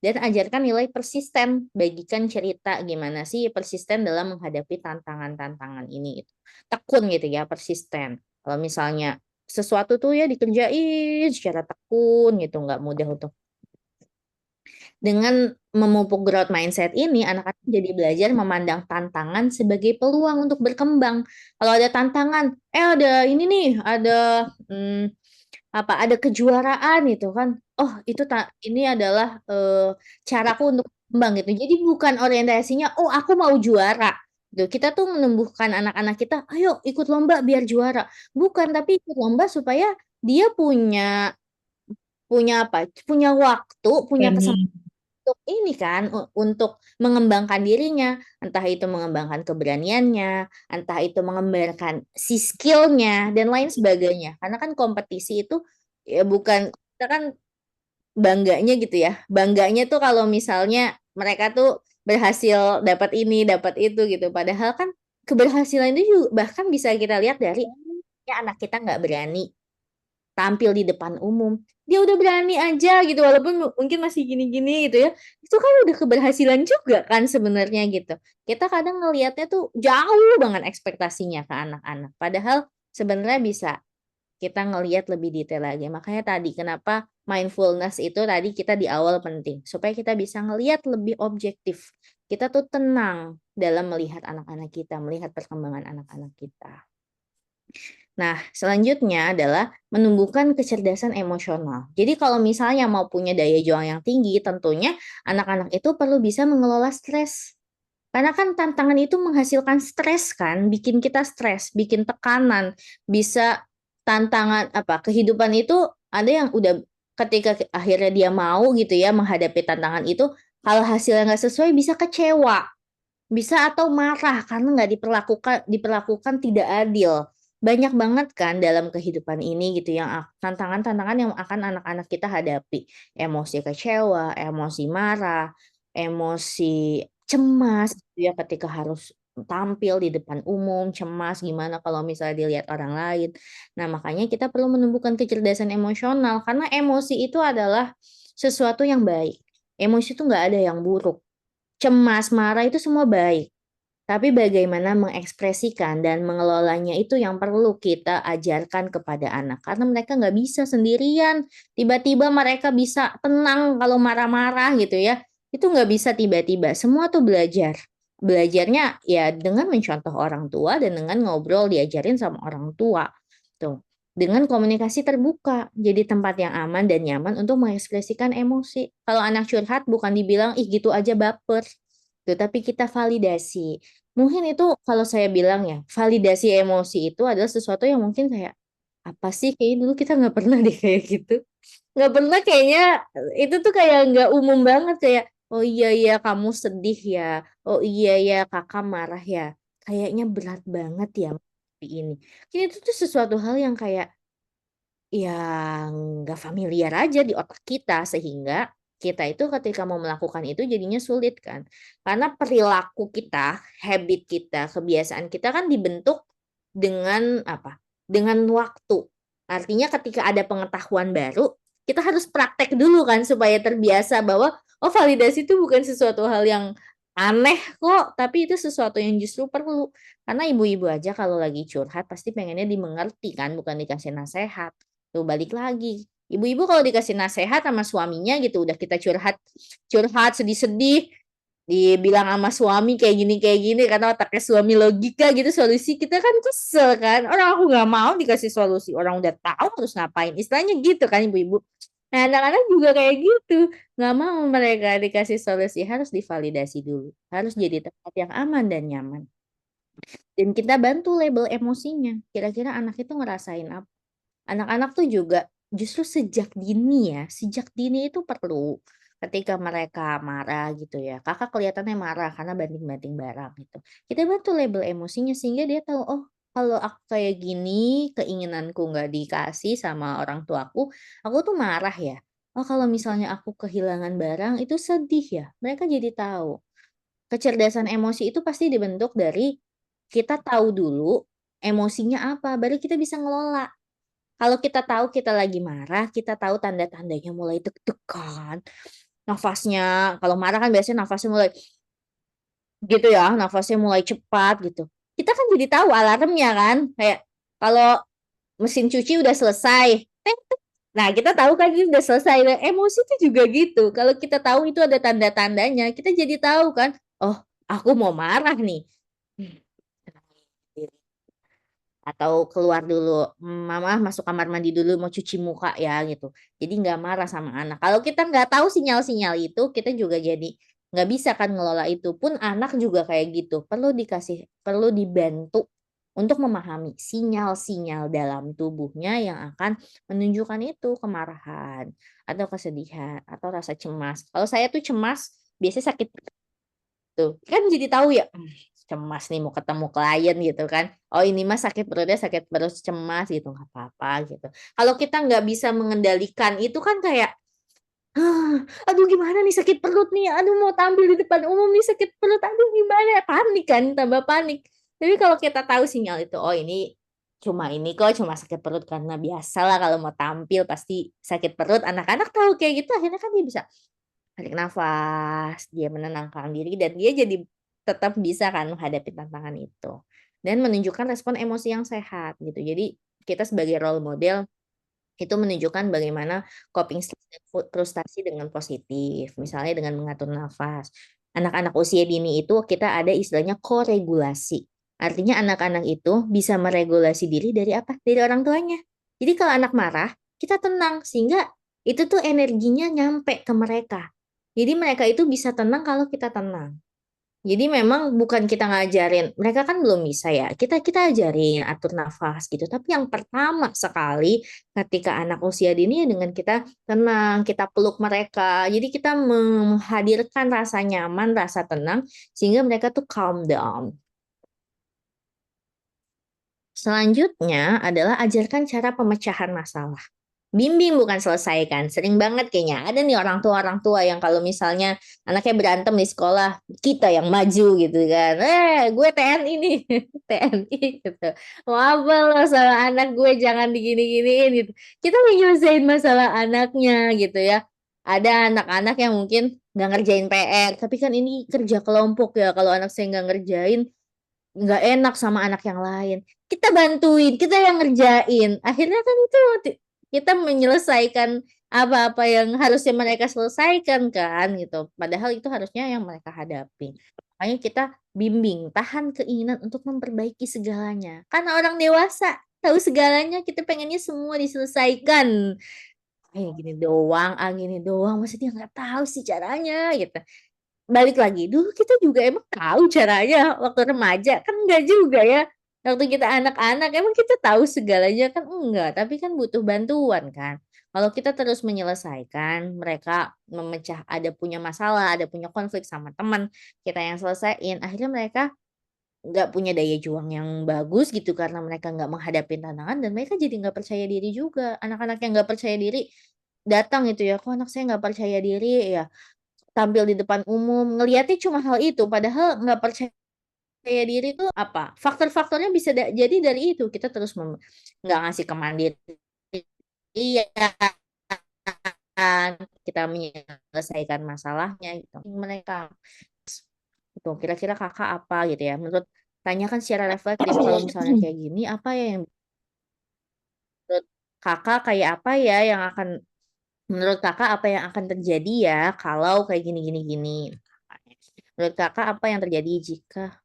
Dan ajarkan nilai persisten, bagikan cerita gimana sih persisten dalam menghadapi tantangan-tantangan ini. Tekun gitu ya, persisten. Kalau misalnya sesuatu tuh ya dikerjain secara tekun gitu, nggak mudah untuk. Dengan memupuk growth mindset ini, anak-anak jadi belajar memandang tantangan sebagai peluang untuk berkembang. Kalau ada tantangan, ada ini nih, ada ada kejuaraan itu kan. Oh, itu ini adalah caraku untuk berkembang gitu. Jadi bukan orientasinya, oh aku mau juara. Gitu. Kita tuh menumbuhkan anak-anak kita, ayo ikut lomba biar juara. Bukan, tapi ikut lomba supaya dia punya punya apa? Punya waktu, punya kesempatan Berani. untuk ini kan, untuk mengembangkan dirinya, entah itu mengembangkan keberaniannya, entah itu mengembangkan si skillnya dan lain sebagainya. Karena kan kompetisi itu ya bukan kita kan bangganya gitu ya. Bangganya tuh kalau misalnya mereka tuh berhasil dapat ini, dapat itu gitu. Padahal kan keberhasilan itu juga bahkan bisa kita lihat dari ya anak kita nggak berani tampil di depan umum. Dia udah berani aja gitu walaupun mungkin masih gini-gini gitu ya. Itu kan udah keberhasilan juga kan sebenarnya gitu. Kita kadang ngelihatnya tuh jauh banget ekspektasinya ke anak-anak. Padahal sebenarnya bisa kita ngelihat lebih detail lagi. Makanya tadi kenapa mindfulness itu tadi kita di awal penting supaya kita bisa ngelihat lebih objektif. Kita tuh tenang dalam melihat anak-anak kita, melihat perkembangan anak-anak kita. Nah, selanjutnya adalah menumbuhkan kecerdasan emosional. Jadi kalau misalnya mau punya daya juang yang tinggi, tentunya anak-anak itu perlu bisa mengelola stres. Karena kan tantangan itu menghasilkan stres kan, bikin kita stres, bikin tekanan, bisa tantangan apa kehidupan itu ada yang udah ketika akhirnya dia mau gitu ya menghadapi tantangan itu, kalau hasilnya nggak sesuai bisa kecewa. Bisa atau marah karena nggak diperlakukan tidak adil. Banyak banget kan dalam kehidupan ini gitu yang tantangan-tantangan yang akan anak-anak kita hadapi. Emosi kecewa, emosi marah, emosi cemas gitu ya ketika harus tampil di depan umum, cemas gimana kalau misalnya dilihat orang lain. Nah, makanya kita perlu menumbuhkan kecerdasan emosional karena emosi itu adalah sesuatu yang baik. Emosi itu nggak ada yang buruk. Cemas, marah itu semua baik. Tapi bagaimana mengekspresikan dan mengelolanya itu yang perlu kita ajarkan kepada anak. Karena mereka nggak bisa sendirian. Tiba-tiba mereka bisa tenang kalau marah-marah gitu ya. Itu nggak bisa tiba-tiba. Semua tuh belajar. Belajarnya ya dengan mencontoh orang tua dan dengan ngobrol diajarin sama orang tua. Tuh. Dengan komunikasi terbuka. Jadi tempat yang aman dan nyaman untuk mengekspresikan emosi. Kalau anak curhat bukan dibilang, ih gitu aja baper. Tuh, tapi kita validasi. Mungkin itu kalau saya bilang ya, validasi emosi itu adalah sesuatu yang mungkin kayak, apa sih kayaknya dulu kita nggak pernah deh kayak gitu. Nggak pernah kayaknya, itu tuh kayak nggak umum banget kayak, oh iya ya kamu sedih ya, oh iya ya kakak marah ya. Kayaknya berat banget ya menghadapi ini. Jadi itu tuh sesuatu hal yang kayak yang nggak familiar aja di otak kita, sehingga kita itu ketika mau melakukan itu jadinya sulit kan. Karena perilaku kita, habit kita, kebiasaan kita kan dibentuk dengan apa? Dengan waktu. Artinya ketika ada pengetahuan baru, kita harus praktek dulu kan supaya terbiasa bahwa oh validasi itu bukan sesuatu hal yang aneh kok, tapi itu sesuatu yang justru perlu. Karena ibu-ibu aja kalau lagi curhat pasti pengennya dimengerti kan, bukan dikasih nasehat. Tuh balik lagi, ibu-ibu kalau dikasih nasehat sama suaminya gitu, udah kita curhat curhat sedih-sedih, dibilang sama suami kayak gini karena otaknya suami logika gitu solusi, kita kan kesel kan, orang aku nggak mau dikasih solusi, orang udah tahu harus ngapain, istilahnya gitu kan ibu-ibu. Nah, anak-anak juga kayak gitu, nggak mau mereka dikasih solusi, harus divalidasi dulu, harus jadi tempat yang aman dan nyaman. Dan kita bantu label emosinya, kira-kira anak itu ngerasain apa. Anak-anak tuh juga justru sejak dini itu perlu ketika mereka marah gitu ya. Kakak kelihatannya marah karena banting-banting barang gitu. Kita bantu label emosinya sehingga dia tahu, oh kalau aku kayak gini, keinginanku nggak dikasih sama orang tuaku, aku tuh marah ya. Oh kalau misalnya aku kehilangan barang itu sedih ya. Mereka jadi tahu. Kecerdasan emosi itu pasti dibentuk dari kita tahu dulu emosinya apa, baru kita bisa ngelola. Kalau kita tahu kita lagi marah, kita tahu tanda-tandanya mulai deg-degan, nafasnya kalau marah kan biasanya nafasnya mulai gitu ya, nafasnya mulai cepat gitu. Kita kan jadi tahu alarmnya kan, kayak kalau mesin cuci udah selesai, tek, tek. Nah kita tahu kan ini udah selesai. Nah, emosi itu juga gitu. Kalau kita tahu itu ada tanda-tandanya, kita jadi tahu kan, oh aku mau marah nih. Tenangin diri. Atau keluar dulu, mama masuk kamar mandi dulu mau cuci muka ya gitu. Jadi nggak marah sama anak. Kalau kita nggak tahu sinyal-sinyal itu, kita juga jadi nggak bisa kan ngelola itu. Pun anak juga kayak gitu, perlu dibantu untuk memahami sinyal-sinyal dalam tubuhnya yang akan menunjukkan itu kemarahan atau kesedihan atau rasa cemas. Kalau saya tuh cemas biasanya sakit tuh kan, jadi tahu ya, cemas nih mau ketemu klien gitu kan, oh ini mah sakit perutnya sakit perut cemas gitu, nggak apa-apa gitu. Kalau kita nggak bisa mengendalikan itu kan kayak, aduh gimana nih sakit perut nih, aduh mau tampil di depan umum nih sakit perut, aduh gimana, panik kan, tambah panik. Tapi kalau kita tahu sinyal itu, oh ini cuma sakit perut karena biasalah kalau mau tampil pasti sakit perut, anak-anak tahu kayak gitu, akhirnya kan dia bisa tarik nafas, dia menenangkan diri dan dia jadi tetap bisa kan menghadapi tantangan itu. Dan menunjukkan respon emosi yang sehat gitu. Jadi kita sebagai role model itu menunjukkan bagaimana coping stres dan frustasi dengan positif. Misalnya dengan mengatur nafas. Anak-anak usia dini itu kita ada istilahnya koregulasi. Artinya anak-anak itu bisa meregulasi diri dari apa? Dari orang tuanya. Jadi kalau anak marah, kita tenang sehingga itu tuh energinya nyampe ke mereka. Jadi mereka itu bisa tenang kalau kita tenang. Jadi memang bukan kita ngajarin, mereka kan belum bisa ya. Kita ajarin atur nafas gitu. Tapi yang pertama sekali ketika anak usia dini ya dengan kita tenang, kita peluk mereka. Jadi kita menghadirkan rasa nyaman, rasa tenang sehingga mereka tuh calm down. Selanjutnya adalah ajarkan cara pemecahan masalah. Bimbing bukan selesaikan. Sering banget kayaknya ada nih orang tua yang kalau misalnya anaknya berantem di sekolah, kita yang maju gitu kan. Gue TNI nih, TNI gitu. Mau apa lo sama anak gue, jangan digini-giniin gitu. Kita yang nyelesain masalah anaknya gitu ya. Ada anak-anak yang mungkin nggak ngerjain PR, tapi kan ini kerja kelompok ya. Kalau anak saya nggak ngerjain, nggak enak sama anak yang lain. Kita bantuin, kita yang ngerjain. Akhirnya kan itu kita menyelesaikan apa-apa yang harusnya mereka selesaikan kan gitu. Padahal itu harusnya yang mereka hadapi. Makanya kita bimbing, tahan keinginan untuk memperbaiki segalanya. Karena orang dewasa tahu segalanya, kita pengennya semua diselesaikan. Gini doang, maksudnya nggak tahu sih caranya gitu. Balik lagi, dulu kita juga emang tahu caranya waktu remaja? Kan enggak juga ya. Waktu kita anak-anak emang kita tahu segalanya? Kan enggak, tapi kan butuh bantuan kan. Kalau kita terus menyelesaikan, mereka ada punya masalah, ada punya konflik sama teman, kita yang selesaiin, akhirnya mereka nggak punya daya juang yang bagus gitu karena mereka nggak menghadapi tantangan dan mereka jadi nggak percaya diri juga. Anak-anak yang nggak percaya diri datang itu ya, "Kok anak saya nggak percaya diri ya?" Tampil di depan umum, ngelihatnya cuma hal itu, padahal nggak percaya diri itu apa, faktor-faktornya bisa jadi dari itu, kita terus nggak ngasih kemandirian, kita menyelesaikan masalahnya gitu, mereka. Gitu, kira-kira Kakak apa gitu ya, tanyakan secara reflektif kalau misalnya kayak gini, apa ya yang menurut Kakak kayak apa ya yang akan menurut Kakak apa yang akan terjadi ya kalau kayak gini gini gini. Menurut Kakak apa yang terjadi jika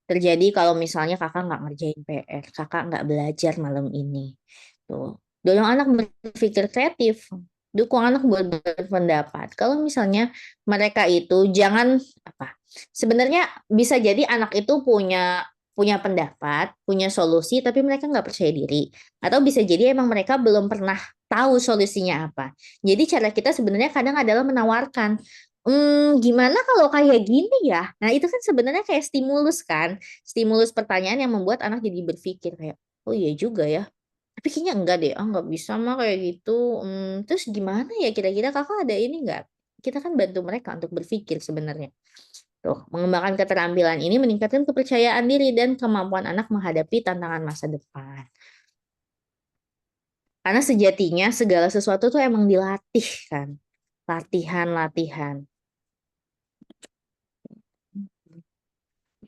terjadi kalau misalnya Kakak nggak ngerjain PR, Kakak nggak belajar malam ini. Tuh. Dorong anak berpikir kreatif, dukung anak buat berpendapat. Kalau misalnya mereka itu jangan apa? Sebenarnya bisa jadi anak itu punya pendapat, punya solusi, tapi mereka nggak percaya diri. Atau bisa jadi emang mereka belum pernah tahu solusinya apa. Jadi cara kita sebenarnya kadang adalah menawarkan, gimana kalau kayak gini ya? Nah, itu kan sebenarnya kayak stimulus kan, stimulus pertanyaan yang membuat anak jadi berpikir kayak, "Oh iya juga ya, tapi kayaknya enggak deh, nggak bisa mah kayak gitu, terus gimana ya kira-kira Kakak ada ini nggak?" Kita kan bantu mereka untuk berpikir sebenarnya. Tuh, mengembangkan keterampilan ini meningkatkan kepercayaan diri dan kemampuan anak menghadapi tantangan masa depan. Karena sejatinya segala sesuatu tuh emang dilatih kan, latihan-latihan.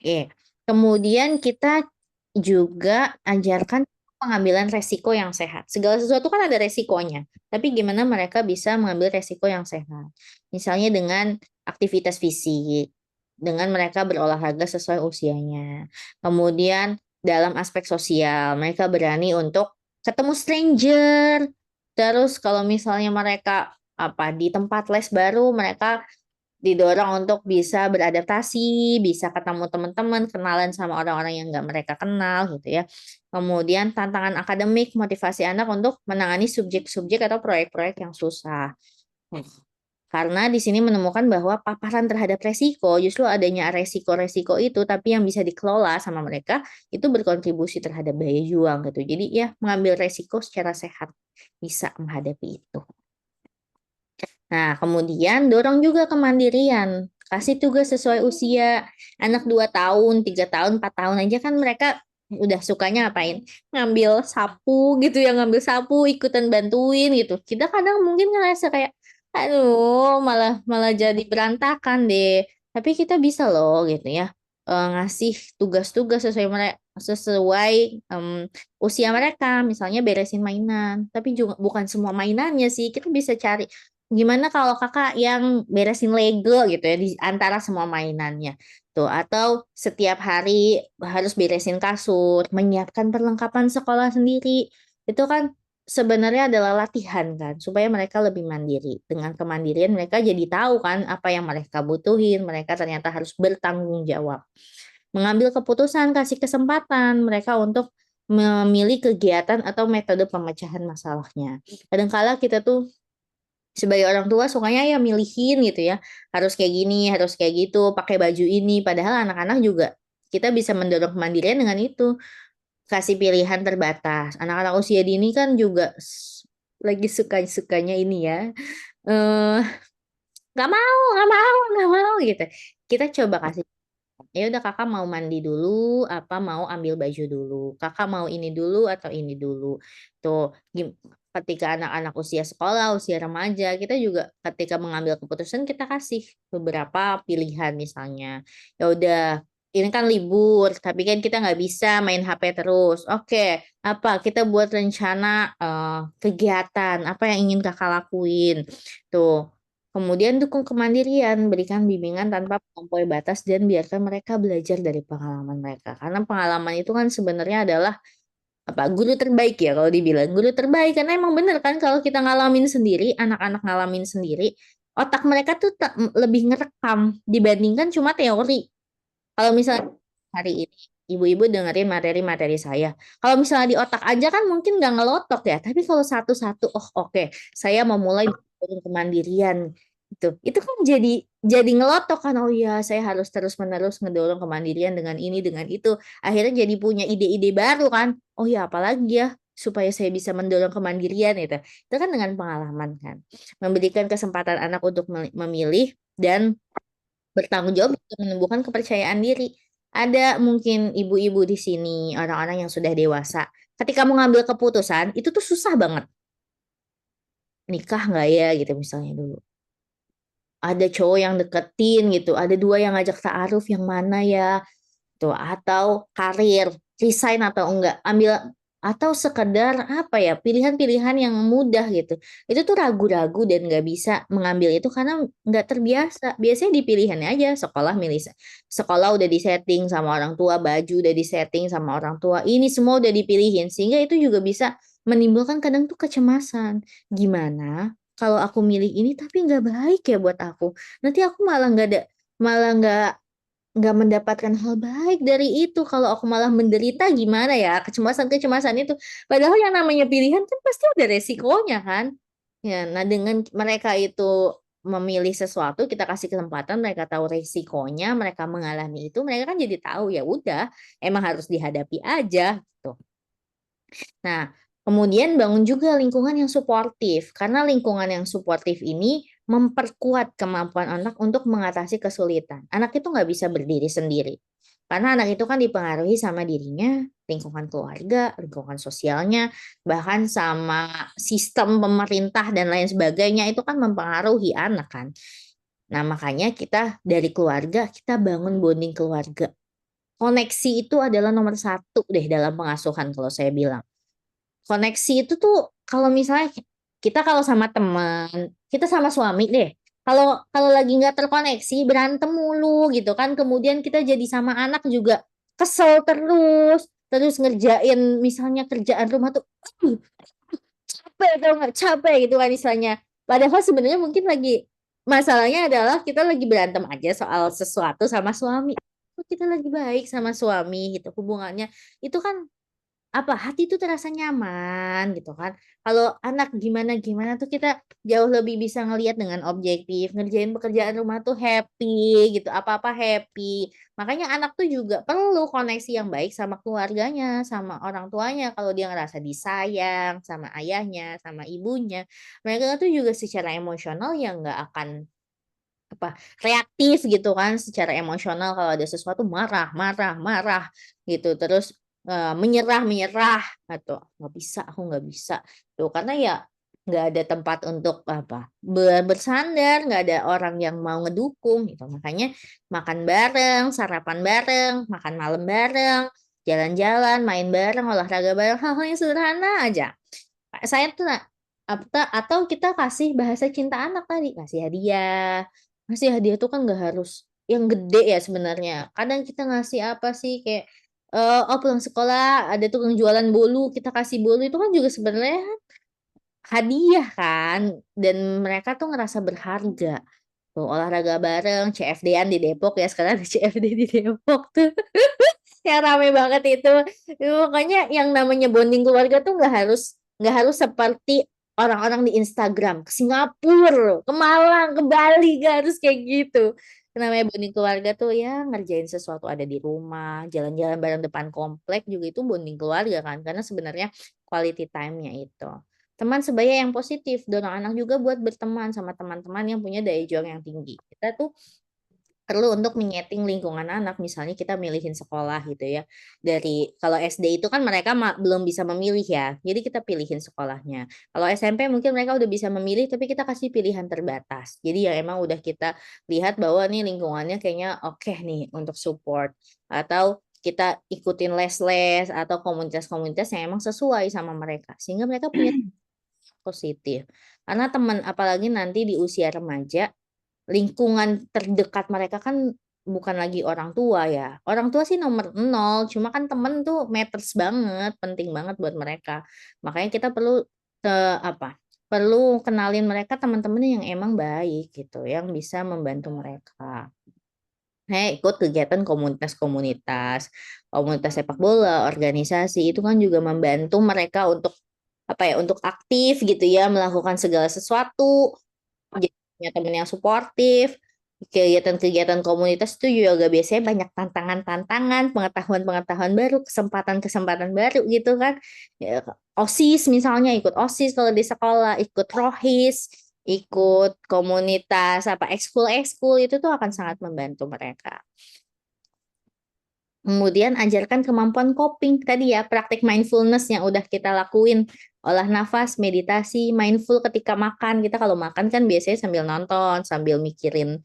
Oke, kemudian kita juga ajarkan pengambilan resiko yang sehat. Segala sesuatu kan ada resikonya, tapi gimana mereka bisa mengambil resiko yang sehat. Misalnya dengan aktivitas fisik, dengan mereka berolahraga sesuai usianya. Kemudian dalam aspek sosial, mereka berani untuk ketemu stranger. Terus kalau misalnya mereka di tempat les baru, mereka didorong untuk bisa beradaptasi, bisa ketemu teman-teman, kenalan sama orang-orang yang nggak mereka kenal gitu ya. Kemudian tantangan akademik, motivasi anak untuk menangani subjek-subjek atau proyek-proyek yang susah. Karena di sini menemukan bahwa paparan terhadap resiko, justru adanya resiko-resiko itu, tapi yang bisa dikelola sama mereka, itu berkontribusi terhadap daya juang gitu. Jadi ya mengambil resiko secara sehat, bisa menghadapi itu. Nah, kemudian dorong juga kemandirian. Kasih tugas sesuai usia. Anak 2 tahun, 3 tahun, 4 tahun aja kan mereka udah sukanya ngapain? Ngambil sapu gitu ya, ngambil sapu, ikutan bantuin gitu. Kita kadang mungkin ngerasa kayak, aduh, malah malah jadi berantakan deh. Tapi kita bisa loh gitu ya, ngasih tugas-tugas sesuai usia mereka. Misalnya beresin mainan. Tapi juga bukan semua mainannya sih. Kita bisa cari gimana kalau kakak yang beresin Lego gitu ya di antara semua mainannya tuh, atau setiap hari harus beresin kasur, menyiapkan perlengkapan sekolah sendiri. Itu kan sebenarnya adalah latihan kan supaya mereka lebih mandiri. Dengan kemandirian mereka jadi tahu kan apa yang mereka butuhin, mereka ternyata harus bertanggung jawab. Mengambil keputusan, kasih kesempatan mereka untuk memilih kegiatan atau metode pemecahan masalahnya. Kadangkala kita tuh sebagai orang tua sukanya ya milihin gitu ya, harus kayak gini, harus kayak gitu, pakai baju ini, padahal anak-anak juga kita bisa mendorong kemandirian dengan itu, kasih pilihan terbatas. Anak-anak usia dini kan juga lagi suka-sukanya ini ya, eh nggak mau, nggak mau, nggak mau gitu. Kita coba kasih, ya udah kakak mau mandi dulu, apa mau ambil baju dulu, kakak mau ini dulu atau ini dulu. Tuh, ketika anak-anak usia sekolah, usia remaja, kita juga ketika mengambil keputusan kita kasih beberapa pilihan misalnya. Ya udah, ini kan libur, tapi kan kita nggak bisa main HP terus. Oke, apa kita buat rencana kegiatan, apa yang ingin kakak lakuin. Tuh. Kemudian dukung kemandirian, berikan bimbingan tanpa melampaui batas dan biarkan mereka belajar dari pengalaman mereka. Karena pengalaman itu kan sebenarnya adalah apa guru terbaik ya kalau dibilang guru terbaik karena emang bener kan kalau kita ngalamin sendiri, anak-anak ngalamin sendiri, otak mereka tuh lebih ngerekam dibandingkan cuma teori. Kalau misalnya hari ini ibu-ibu dengerin materi-materi saya. Kalau misalnya di otak aja kan mungkin nggak ngelotok ya. Tapi kalau satu-satu, oh oke, saya mau mulai dari kemandirian gitu. Itu kan jadi ngelotok kan. Oh iya, saya harus terus-menerus ngedorong kemandirian dengan ini dengan itu. Akhirnya jadi punya ide-ide baru kan. Oh ya, apalagi ya supaya saya bisa mendorong kemandirian itu. Itu kan dengan pengalaman kan. Memberikan kesempatan anak untuk memilih dan bertanggung jawab untuk menumbuhkan kepercayaan diri. Ada mungkin ibu-ibu di sini, orang-orang yang sudah dewasa. Ketika mau ngambil keputusan, itu tuh susah banget. Nikah nggak ya gitu misalnya dulu. Ada cowok yang deketin gitu, ada dua yang ngajak ta'aruf yang mana ya? Tuh, atau karir, resign atau enggak, ambil atau sekedar apa ya, pilihan-pilihan yang mudah gitu. Itu tuh ragu-ragu dan nggak bisa mengambil itu karena nggak terbiasa. Biasanya dipilihannya aja, sekolah milih sekolah udah disetting sama orang tua, baju udah disetting sama orang tua, ini semua udah dipilihin sehingga itu juga bisa menimbulkan kadang tuh kecemasan. Gimana kalau aku milih ini tapi nggak baik ya buat aku? Nanti aku malah nggak mendapatkan hal baik dari itu. Kalau aku malah menderita gimana ya? Kecemasan-kecemasan itu. Padahal yang namanya pilihan kan pasti ada resikonya kan. Ya, nah dengan mereka itu memilih sesuatu, kita kasih kesempatan, mereka tahu resikonya, mereka mengalami itu, mereka kan jadi tahu ya udah, emang harus dihadapi aja gitu. Nah, kemudian bangun juga lingkungan yang suportif, karena lingkungan yang suportif ini memperkuat kemampuan anak untuk mengatasi kesulitan. Anak itu nggak bisa berdiri sendiri, karena anak itu kan dipengaruhi sama dirinya, lingkungan keluarga, lingkungan sosialnya, bahkan sama sistem pemerintah dan lain sebagainya, itu kan mempengaruhi anak kan. Nah, makanya kita dari keluarga, kita bangun bonding keluarga. Koneksi itu adalah nomor satu deh dalam pengasuhan kalau saya bilang. Koneksi itu tuh kalau misalnya kita kalau sama teman, kita sama suami deh. Kalau kalau lagi nggak terkoneksi berantem mulu gitu kan. Kemudian kita jadi sama anak juga kesel terus ngerjain misalnya kerjaan rumah tuh "Aduh, capek atau nggak capek gitu kan misalnya. Padahal sebenarnya mungkin lagi masalahnya adalah kita lagi berantem aja soal sesuatu sama suami. Kok kita lagi baik sama suami gitu hubungannya. Itu kan apa hati itu terasa nyaman gitu kan. Kalau anak gimana-gimana tuh kita jauh lebih bisa ngelihat dengan objektif, ngerjain pekerjaan rumah tuh happy gitu, apa-apa happy. Makanya anak tuh juga perlu koneksi yang baik sama keluarganya, sama orang tuanya. Kalau dia ngerasa disayang sama ayahnya, sama ibunya, mereka tuh juga secara emosional ya nggak akan apa reaktif gitu kan secara emosional kalau ada sesuatu marah marah marah gitu terus menyerah menyerah atau nggak bisa aku nggak bisa tuh karena ya nggak ada tempat untuk apa bersandar nggak ada orang yang mau ngedukung gitu makanya makan bareng sarapan bareng makan malam bareng jalan-jalan main bareng olahraga bareng hal-hal yang sederhana aja saya tuh atau kita kasih bahasa cinta anak tadi ngasih hadiah tuh kan nggak harus yang gede ya sebenarnya. Kadang kita ngasih apa sih kayak oh pulang sekolah ada tukang jualan bolu, kita kasih bolu itu kan juga sebenarnya hadiah kan dan mereka tuh ngerasa berharga. Tuh olahraga bareng, CFD-an di Depok ya sekarang ada CFD di Depok tuh. Yang rame banget itu. Makanya yang namanya bonding keluarga tuh nggak harus seperti orang-orang di Instagram ke Singapura, ke Malang, ke Bali nggak harus kayak gitu. Namanya bonding keluarga tuh ya ngerjain sesuatu ada di rumah, jalan-jalan bareng depan komplek juga itu bonding keluarga kan karena sebenarnya quality time-nya itu. Teman sebaya yang positif, dorong anak juga buat berteman sama teman-teman yang punya daya juang yang tinggi. Kita tuh perlu untuk menyeting lingkungan anak, misalnya kita milihin sekolah gitu ya. Dari kalau SD itu kan mereka belum bisa memilih ya, jadi kita pilihin sekolahnya. Kalau SMP mungkin mereka udah bisa memilih, tapi kita kasih pilihan terbatas. Jadi ya emang udah kita lihat bahwa nih lingkungannya kayaknya oke nih untuk support. Atau kita ikutin les-les atau komunitas-komunitas yang emang sesuai sama mereka. Sehingga mereka punya positif. Karena teman apalagi nanti di usia remaja, lingkungan terdekat mereka kan bukan lagi orang tua ya. Orang tua sih nomor nol, cuma kan temen tuh matters banget, penting banget buat mereka. Makanya kita perlu apa? Perlu kenalin mereka teman-teman yang emang baik gitu, yang bisa membantu mereka. Ikut kegiatan komunitas-komunitas, komunitas sepak bola, organisasi itu kan juga membantu mereka untuk apa ya, untuk aktif gitu ya, melakukan segala sesuatu, jadi punya teman yang suportif. Kegiatan-kegiatan komunitas itu juga biasanya banyak tantangan-tantangan, pengetahuan-pengetahuan baru, kesempatan-kesempatan baru gitu kan. Ya, OSIS misalnya ikut OSIS kalau di sekolah, ikut ROHIS, ikut komunitas apa ekskul-ekskul itu tuh akan sangat membantu mereka. Kemudian ajarkan kemampuan coping tadi ya, praktik mindfulness yang udah kita lakuin. Olah nafas, meditasi, mindful ketika makan. Kita kalau makan kan biasanya sambil nonton, sambil mikirin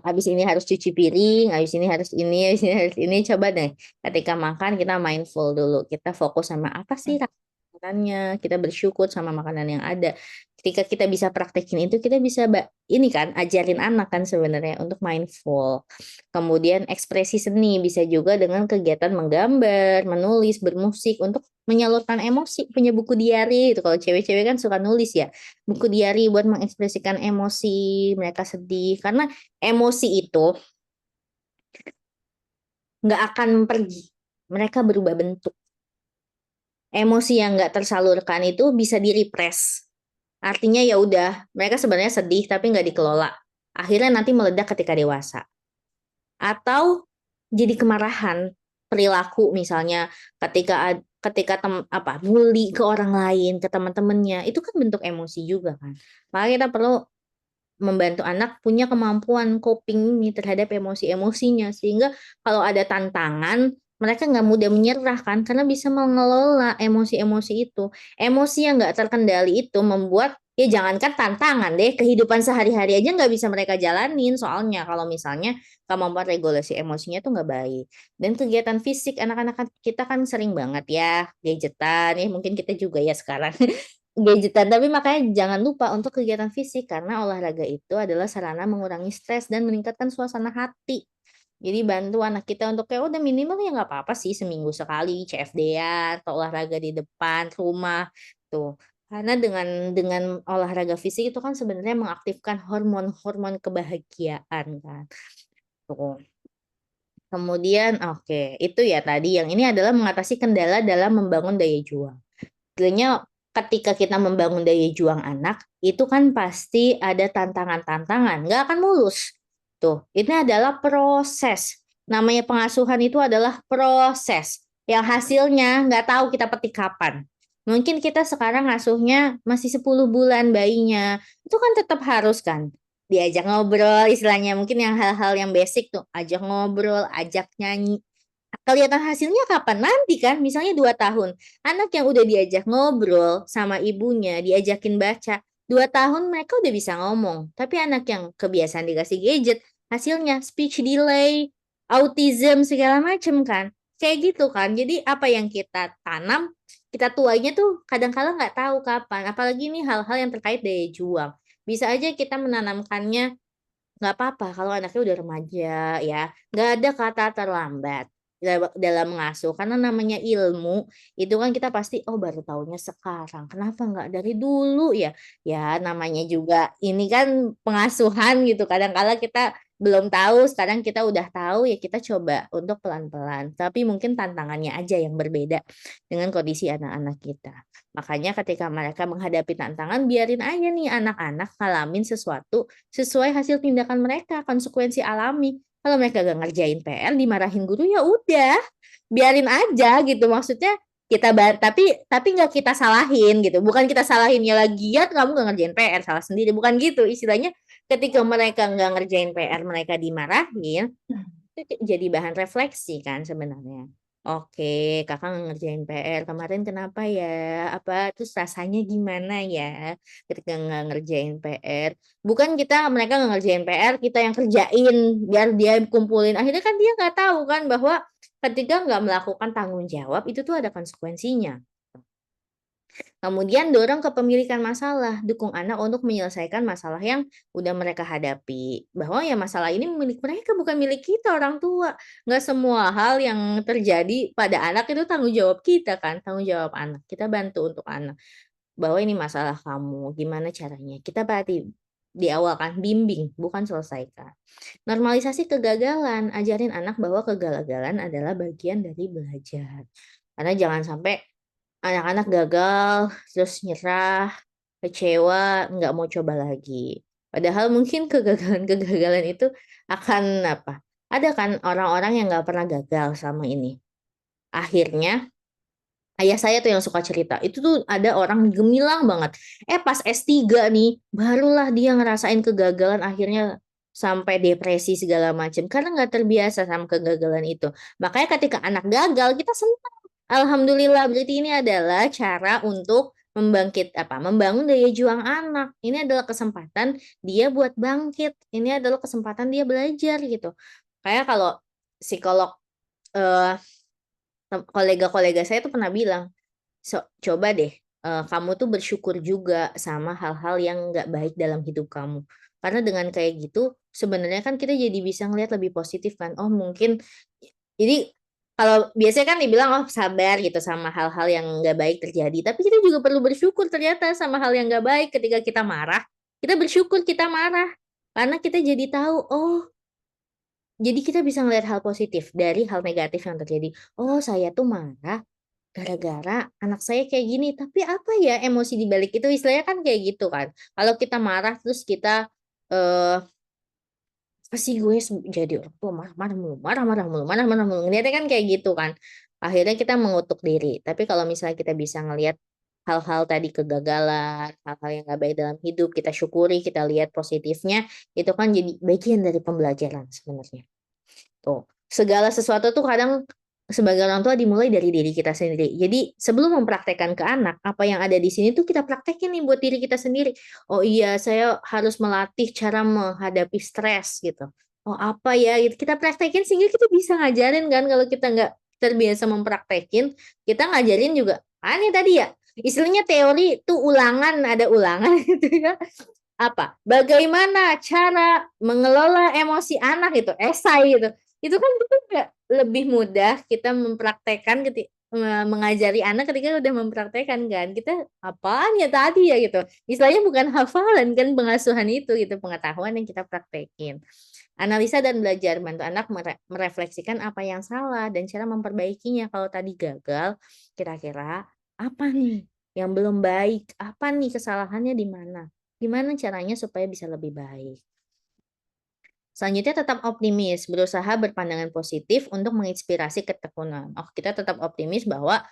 habis ini harus cuci piring, habis ini harus ini, habis ini harus ini. Coba deh ketika makan kita mindful dulu. Kita fokus sama apa sih makanannya, kita bersyukur sama makanan yang ada. Ketika kita bisa praktekin itu, kita bisa ini kan ajarin anak kan sebenarnya untuk mindful. Kemudian ekspresi seni bisa juga dengan kegiatan menggambar, menulis, bermusik untuk menyalurkan emosi. Punya buku diary itu kalau cewek-cewek kan suka nulis ya. Buku diary buat mengekspresikan emosi mereka sedih karena emosi itu nggak akan pergi. Mereka berubah bentuk. Emosi yang nggak tersalurkan itu bisa direpress. Artinya ya udah, mereka sebenarnya sedih tapi nggak dikelola. Akhirnya nanti meledak ketika dewasa. Atau jadi kemarahan, perilaku misalnya ketika bully ke orang lain, ke teman-temannya, itu kan bentuk emosi juga kan. Makanya kita perlu membantu anak punya kemampuan coping nih terhadap emosi-emosinya sehingga kalau ada tantangan mereka nggak mudah menyerah kan karena bisa mengelola emosi-emosi itu. Emosi yang nggak terkendali itu membuat ya jangankan tantangan deh kehidupan sehari-hari aja nggak bisa mereka jalanin soalnya kalau misalnya kemampuan regulasi emosinya tuh nggak baik. Dan kegiatan fisik anak-anak kita kan sering banget ya gadgetan ya mungkin kita juga ya sekarang gadgetan, tapi makanya jangan lupa untuk kegiatan fisik karena olahraga itu adalah sarana mengurangi stres dan meningkatkan suasana hati. Jadi bantu anak kita untuk kayak udah minimal ya nggak apa-apa sih seminggu sekali CFD-an atau olahraga di depan rumah tuh. Karena dengan olahraga fisik itu kan sebenarnya mengaktifkan hormon-hormon kebahagiaan kan. Tuh. Kemudian oke, itu ya tadi yang ini adalah mengatasi kendala dalam membangun daya juang. Sebenarnya ketika kita membangun daya juang anak, itu kan pasti ada tantangan-tantangan, nggak akan mulus. Tuh, ini adalah proses. Namanya pengasuhan itu adalah proses. Yang hasilnya nggak tahu kita petik kapan. Mungkin kita sekarang ngasuhnya masih 10 bulan bayinya. Itu kan tetap harus kan diajak ngobrol istilahnya. Mungkin yang hal-hal yang basic tuh, ajak ngobrol, ajak nyanyi. Kelihatan hasilnya kapan? Nanti kan, misalnya 2 tahun. Anak yang udah diajak ngobrol sama ibunya, diajakin baca, 2 tahun mereka udah bisa ngomong. Tapi anak yang kebiasaan dikasih gadget, hasilnya speech delay, autism, segala macem kan. Kayak gitu kan. Jadi apa yang kita tanam, kita tuanya tuh kadang-kala nggak tahu kapan. Apalagi ini hal-hal yang terkait daya juang. Bisa aja kita menanamkannya nggak apa-apa kalau anaknya udah remaja ya, nggak ada kata terlambat dalam mengasuh karena namanya ilmu itu kan kita pasti oh baru tahunya sekarang kenapa nggak dari dulu ya ya namanya juga ini kan pengasuhan gitu kadang-kala kita belum tahu sekarang kita udah tahu ya kita coba untuk pelan-pelan tapi mungkin tantangannya aja yang berbeda dengan kondisi anak-anak kita. Makanya ketika mereka menghadapi tantangan biarin aja nih anak-anak ngalamin sesuatu sesuai hasil tindakan mereka, konsekuensi alami. Kalau mereka gak ngerjain PR, dimarahin guru ya udah, biarin aja gitu. Maksudnya kita tapi nggak kita salahin gitu. Bukan kita salahin ya lagian kamu gak ngerjain PR, salah sendiri. Bukan gitu. Istilahnya ketika mereka nggak ngerjain PR, mereka dimarahin, itu jadi bahan refleksi kan sebenarnya. Oke, kakak nggak ngerjain PR kemarin kenapa ya? Apa terus rasanya gimana ya ketika nggak ngerjain PR? Bukan mereka nggak ngerjain PR, kita yang kerjain biar dia kumpulin. Akhirnya kan dia nggak tahu kan bahwa ketika nggak melakukan tanggung jawab itu tuh ada konsekuensinya. Kemudian dorong kepemilikan masalah, dukung anak untuk menyelesaikan masalah yang udah mereka hadapi. Bahwa ya masalah ini milik mereka bukan milik kita orang tua. Nggak semua hal yang terjadi pada anak itu tanggung jawab kita kan, tanggung jawab anak. Kita bantu untuk anak. Bahwa ini masalah kamu, gimana caranya? Kita berarti di awal kan bimbing, bukan selesaikan. Normalisasi kegagalan, ajarin anak bahwa kegagalan adalah bagian dari belajar. Karena jangan sampai anak-anak gagal, terus nyerah, kecewa, nggak mau coba lagi. Padahal mungkin kegagalan-kegagalan itu akan apa? Ada kan orang-orang yang nggak pernah gagal sama ini. Akhirnya ayah saya tuh yang suka cerita, itu tuh ada orang gemilang banget. Pas S3 nih, barulah dia ngerasain kegagalan akhirnya sampai depresi segala macam karena nggak terbiasa sama kegagalan itu. Makanya ketika anak gagal, kita senang. Alhamdulillah, berarti ini adalah cara untuk membangun daya juang anak. Ini adalah kesempatan dia buat bangkit. Ini adalah kesempatan dia belajar gitu. Kayak kalau psikolog eh, kolega-kolega saya tuh pernah bilang, coba deh kamu tuh bersyukur juga sama hal-hal yang nggak baik dalam hidup kamu. Karena dengan kayak gitu, sebenarnya kan kita jadi bisa ngelihat lebih positif kan. Oh mungkin, jadi kalau biasanya kan dibilang oh sabar gitu sama hal-hal yang nggak baik terjadi. Tapi kita juga perlu bersyukur ternyata sama hal yang nggak baik ketika kita marah. Kita bersyukur kita marah. Karena kita jadi tahu, oh jadi kita bisa ngelihat hal positif dari hal negatif yang terjadi. Oh, saya tuh marah gara-gara anak saya kayak gini. Tapi apa ya emosi di balik itu? Istilahnya kan kayak gitu kan. Kalau kita marah terus kita eh pasti gue jadi orang tua marah-marah mulu, marah-marah mulu, marah-marah mulu. Ngeliatnya kan kayak gitu kan. Akhirnya kita mengutuk diri. Tapi kalau misalnya kita bisa ngelihat hal-hal tadi kegagalan, hal-hal yang gak baik dalam hidup, kita syukuri, kita lihat positifnya, itu kan jadi bagian dari pembelajaran sebenarnya. Tuh, segala sesuatu tuh kadang sebagai orang tua dimulai dari diri kita sendiri. Jadi sebelum mempraktekkan ke anak, apa yang ada di sini tuh kita praktekin nih buat diri kita sendiri. Oh iya, saya harus melatih cara menghadapi stres gitu. Oh apa ya, gitu. Kita praktekin sehingga kita bisa ngajarin kan kalau kita nggak terbiasa mempraktekin, kita ngajarin juga. Ini tadi ya, istilahnya teori tuh ulangan, ada ulangan gitu ya. Apa? Bagaimana cara mengelola emosi anak gitu, esai gitu. Itu kan juga lebih mudah kita mempraktekkan mengajari anak ketika udah mempraktekkan kan. Kita apaan ya tadi ya gitu. Istilahnya bukan hafalan kan pengasuhan itu gitu, pengetahuan yang kita praktekin. Analisa dan belajar bantu anak merefleksikan apa yang salah dan cara memperbaikinya. Kalau tadi gagal, kira-kira apa nih yang belum baik? Apa nih kesalahannya di mana? Gimana caranya supaya bisa lebih baik? Selanjutnya tetap optimis, berusaha berpandangan positif untuk menginspirasi ketekunan. Oh, kita tetap optimis bahwa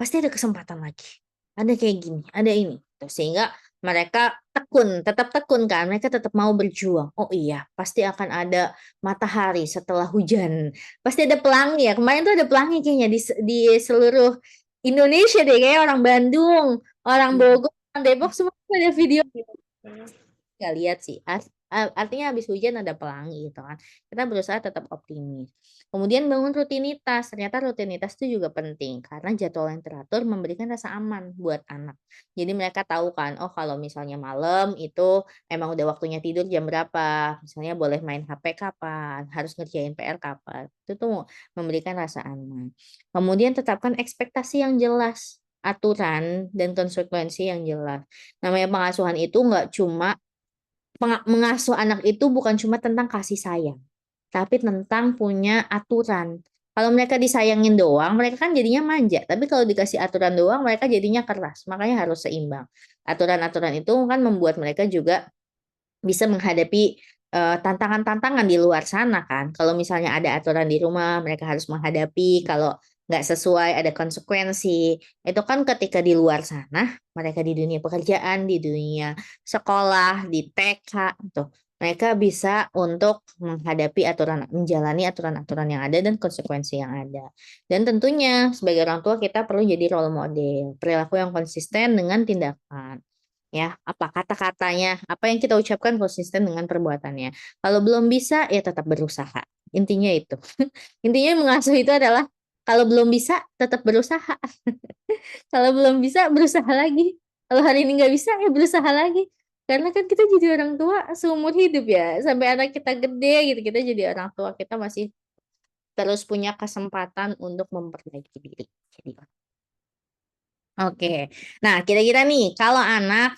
pasti ada kesempatan lagi. Ada kayak gini, ada ini. Tuh, sehingga mereka tekun, tetap tekun kan. Mereka tetap mau berjuang. Oh iya, pasti akan ada matahari setelah hujan. Pasti ada pelangi ya. Kemarin tuh ada pelangi kayaknya di seluruh Indonesia deh. Kayak orang Bandung, orang Bogor, orang Depok, semua ada video nggak lihat sih. Artinya habis hujan ada pelangi gitu kan. Kita berusaha tetap optimis. Kemudian bangun rutinitas. Ternyata rutinitas itu juga penting karena jadwal yang teratur memberikan rasa aman buat anak. Jadi mereka tahu kan, oh kalau misalnya malam itu emang udah waktunya tidur jam berapa. Misalnya boleh main HP kapan, harus ngerjain PR kapan. Itu tuh memberikan rasa aman. Kemudian tetapkan ekspektasi yang jelas, aturan dan konsekuensi yang jelas. Namanya pengasuhan itu nggak cuma mengasuh anak itu bukan cuma tentang kasih sayang, tapi tentang punya aturan. Kalau mereka disayangin doang, mereka kan jadinya manja. Tapi kalau dikasih aturan doang, mereka jadinya keras. Makanya harus seimbang. Aturan-aturan itu kan membuat mereka juga bisa menghadapi tantangan-tantangan di luar sana kan. Kalau misalnya ada aturan di rumah, mereka harus menghadapi. Kalau nggak sesuai, ada konsekuensi. Itu kan ketika di luar sana, mereka di dunia pekerjaan, di dunia sekolah, di TK, tuh. Mereka bisa untuk menghadapi aturan, menjalani aturan-aturan yang ada dan konsekuensi yang ada. Dan tentunya sebagai orang tua kita perlu jadi role model, perilaku yang konsisten dengan tindakan ya apa kata-katanya apa yang kita ucapkan konsisten dengan perbuatannya kalau belum bisa ya tetap berusaha intinya itu intinya mengasuh itu adalah kalau belum bisa tetap berusaha kalau belum bisa berusaha lagi kalau hari ini nggak bisa ya berusaha lagi karena kan kita jadi orang tua seumur hidup ya sampai anak kita gede gitu kita jadi orang tua kita masih terus punya kesempatan untuk memperbaiki diri jadi oke nah kira-kira nih kalau anak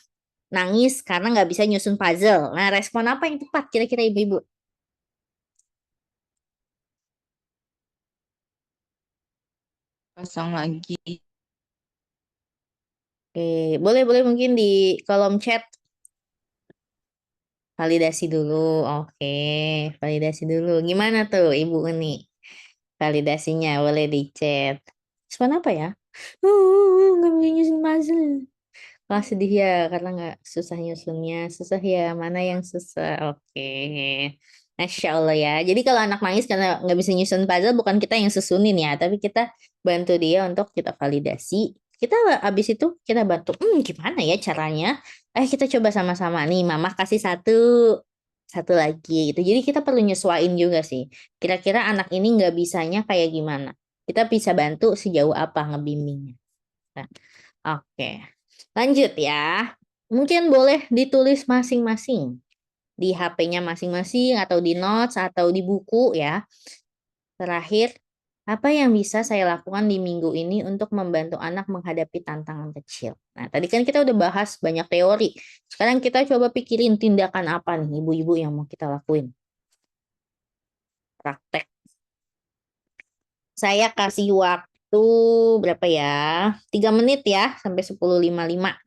nangis karena nggak bisa nyusun puzzle. Nah, respon apa yang tepat kira-kira ibu-ibu? Pasang lagi. Oke, boleh mungkin di kolom chat validasi dulu. Oke, validasi dulu. Gimana tuh ibu ini? Validasinya boleh di chat. Respon apa ya? Nggak bisa nyusun puzzle. Wah sedih ya karena nggak susah nyusunnya. Susah ya, mana yang susah? Oke. Masya Allah ya. Jadi kalau anak nangis karena nggak bisa nyusun puzzle bukan kita yang susunin ya. Tapi kita bantu dia untuk kita validasi. Kita habis itu kita bantu. Gimana ya caranya? Kita coba sama-sama nih. Mama kasih satu lagi gitu. Jadi kita perlu nyesuaiin juga sih. Kira-kira anak ini nggak bisanya kayak gimana? Kita bisa bantu sejauh apa ngebimbingnya. Nah, oke. Lanjut ya. Mungkin boleh ditulis masing-masing di HP-nya masing-masing atau di notes atau di buku ya. Terakhir, apa yang bisa saya lakukan di minggu ini untuk membantu anak menghadapi tantangan kecil? Nah, tadi kan kita udah bahas banyak teori. Sekarang kita coba pikirin tindakan apa nih ibu-ibu yang mau kita lakuin. Praktek. Saya kasih waktu berapa ya? 3 menit ya sampai 10.55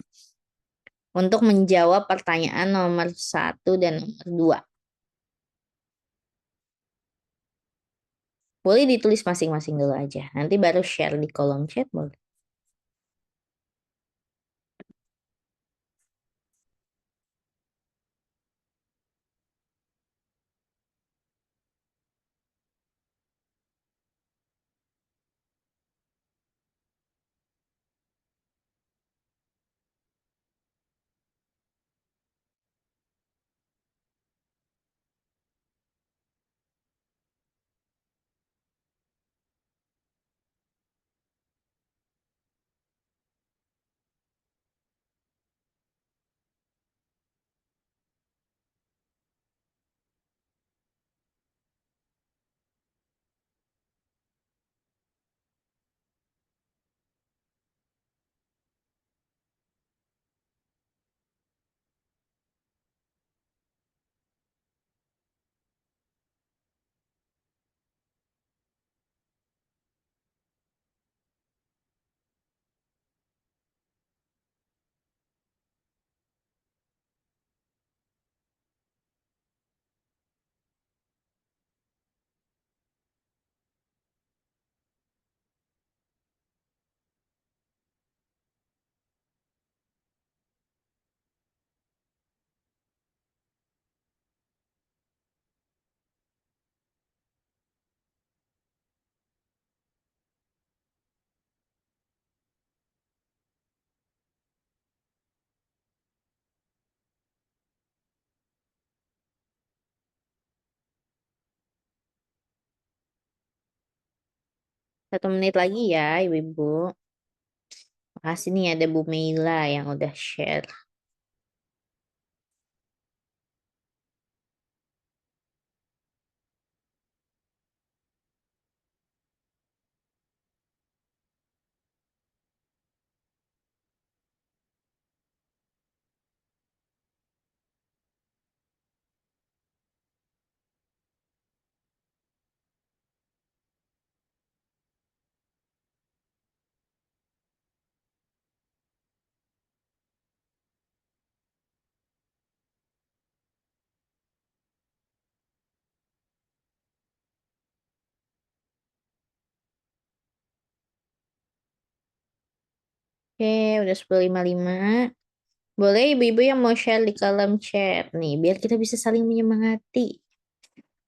untuk menjawab pertanyaan nomor 1 dan nomor 2. Boleh ditulis masing-masing dulu aja. Nanti baru share di kolom chat boleh. 1 menit lagi ya, Ibu-ibu. Makasih nih ada Bu Meila yang udah share. Oke, udah 10.55. Boleh ibu-ibu yang mau share di kolom chat nih, biar kita bisa saling menyemangati.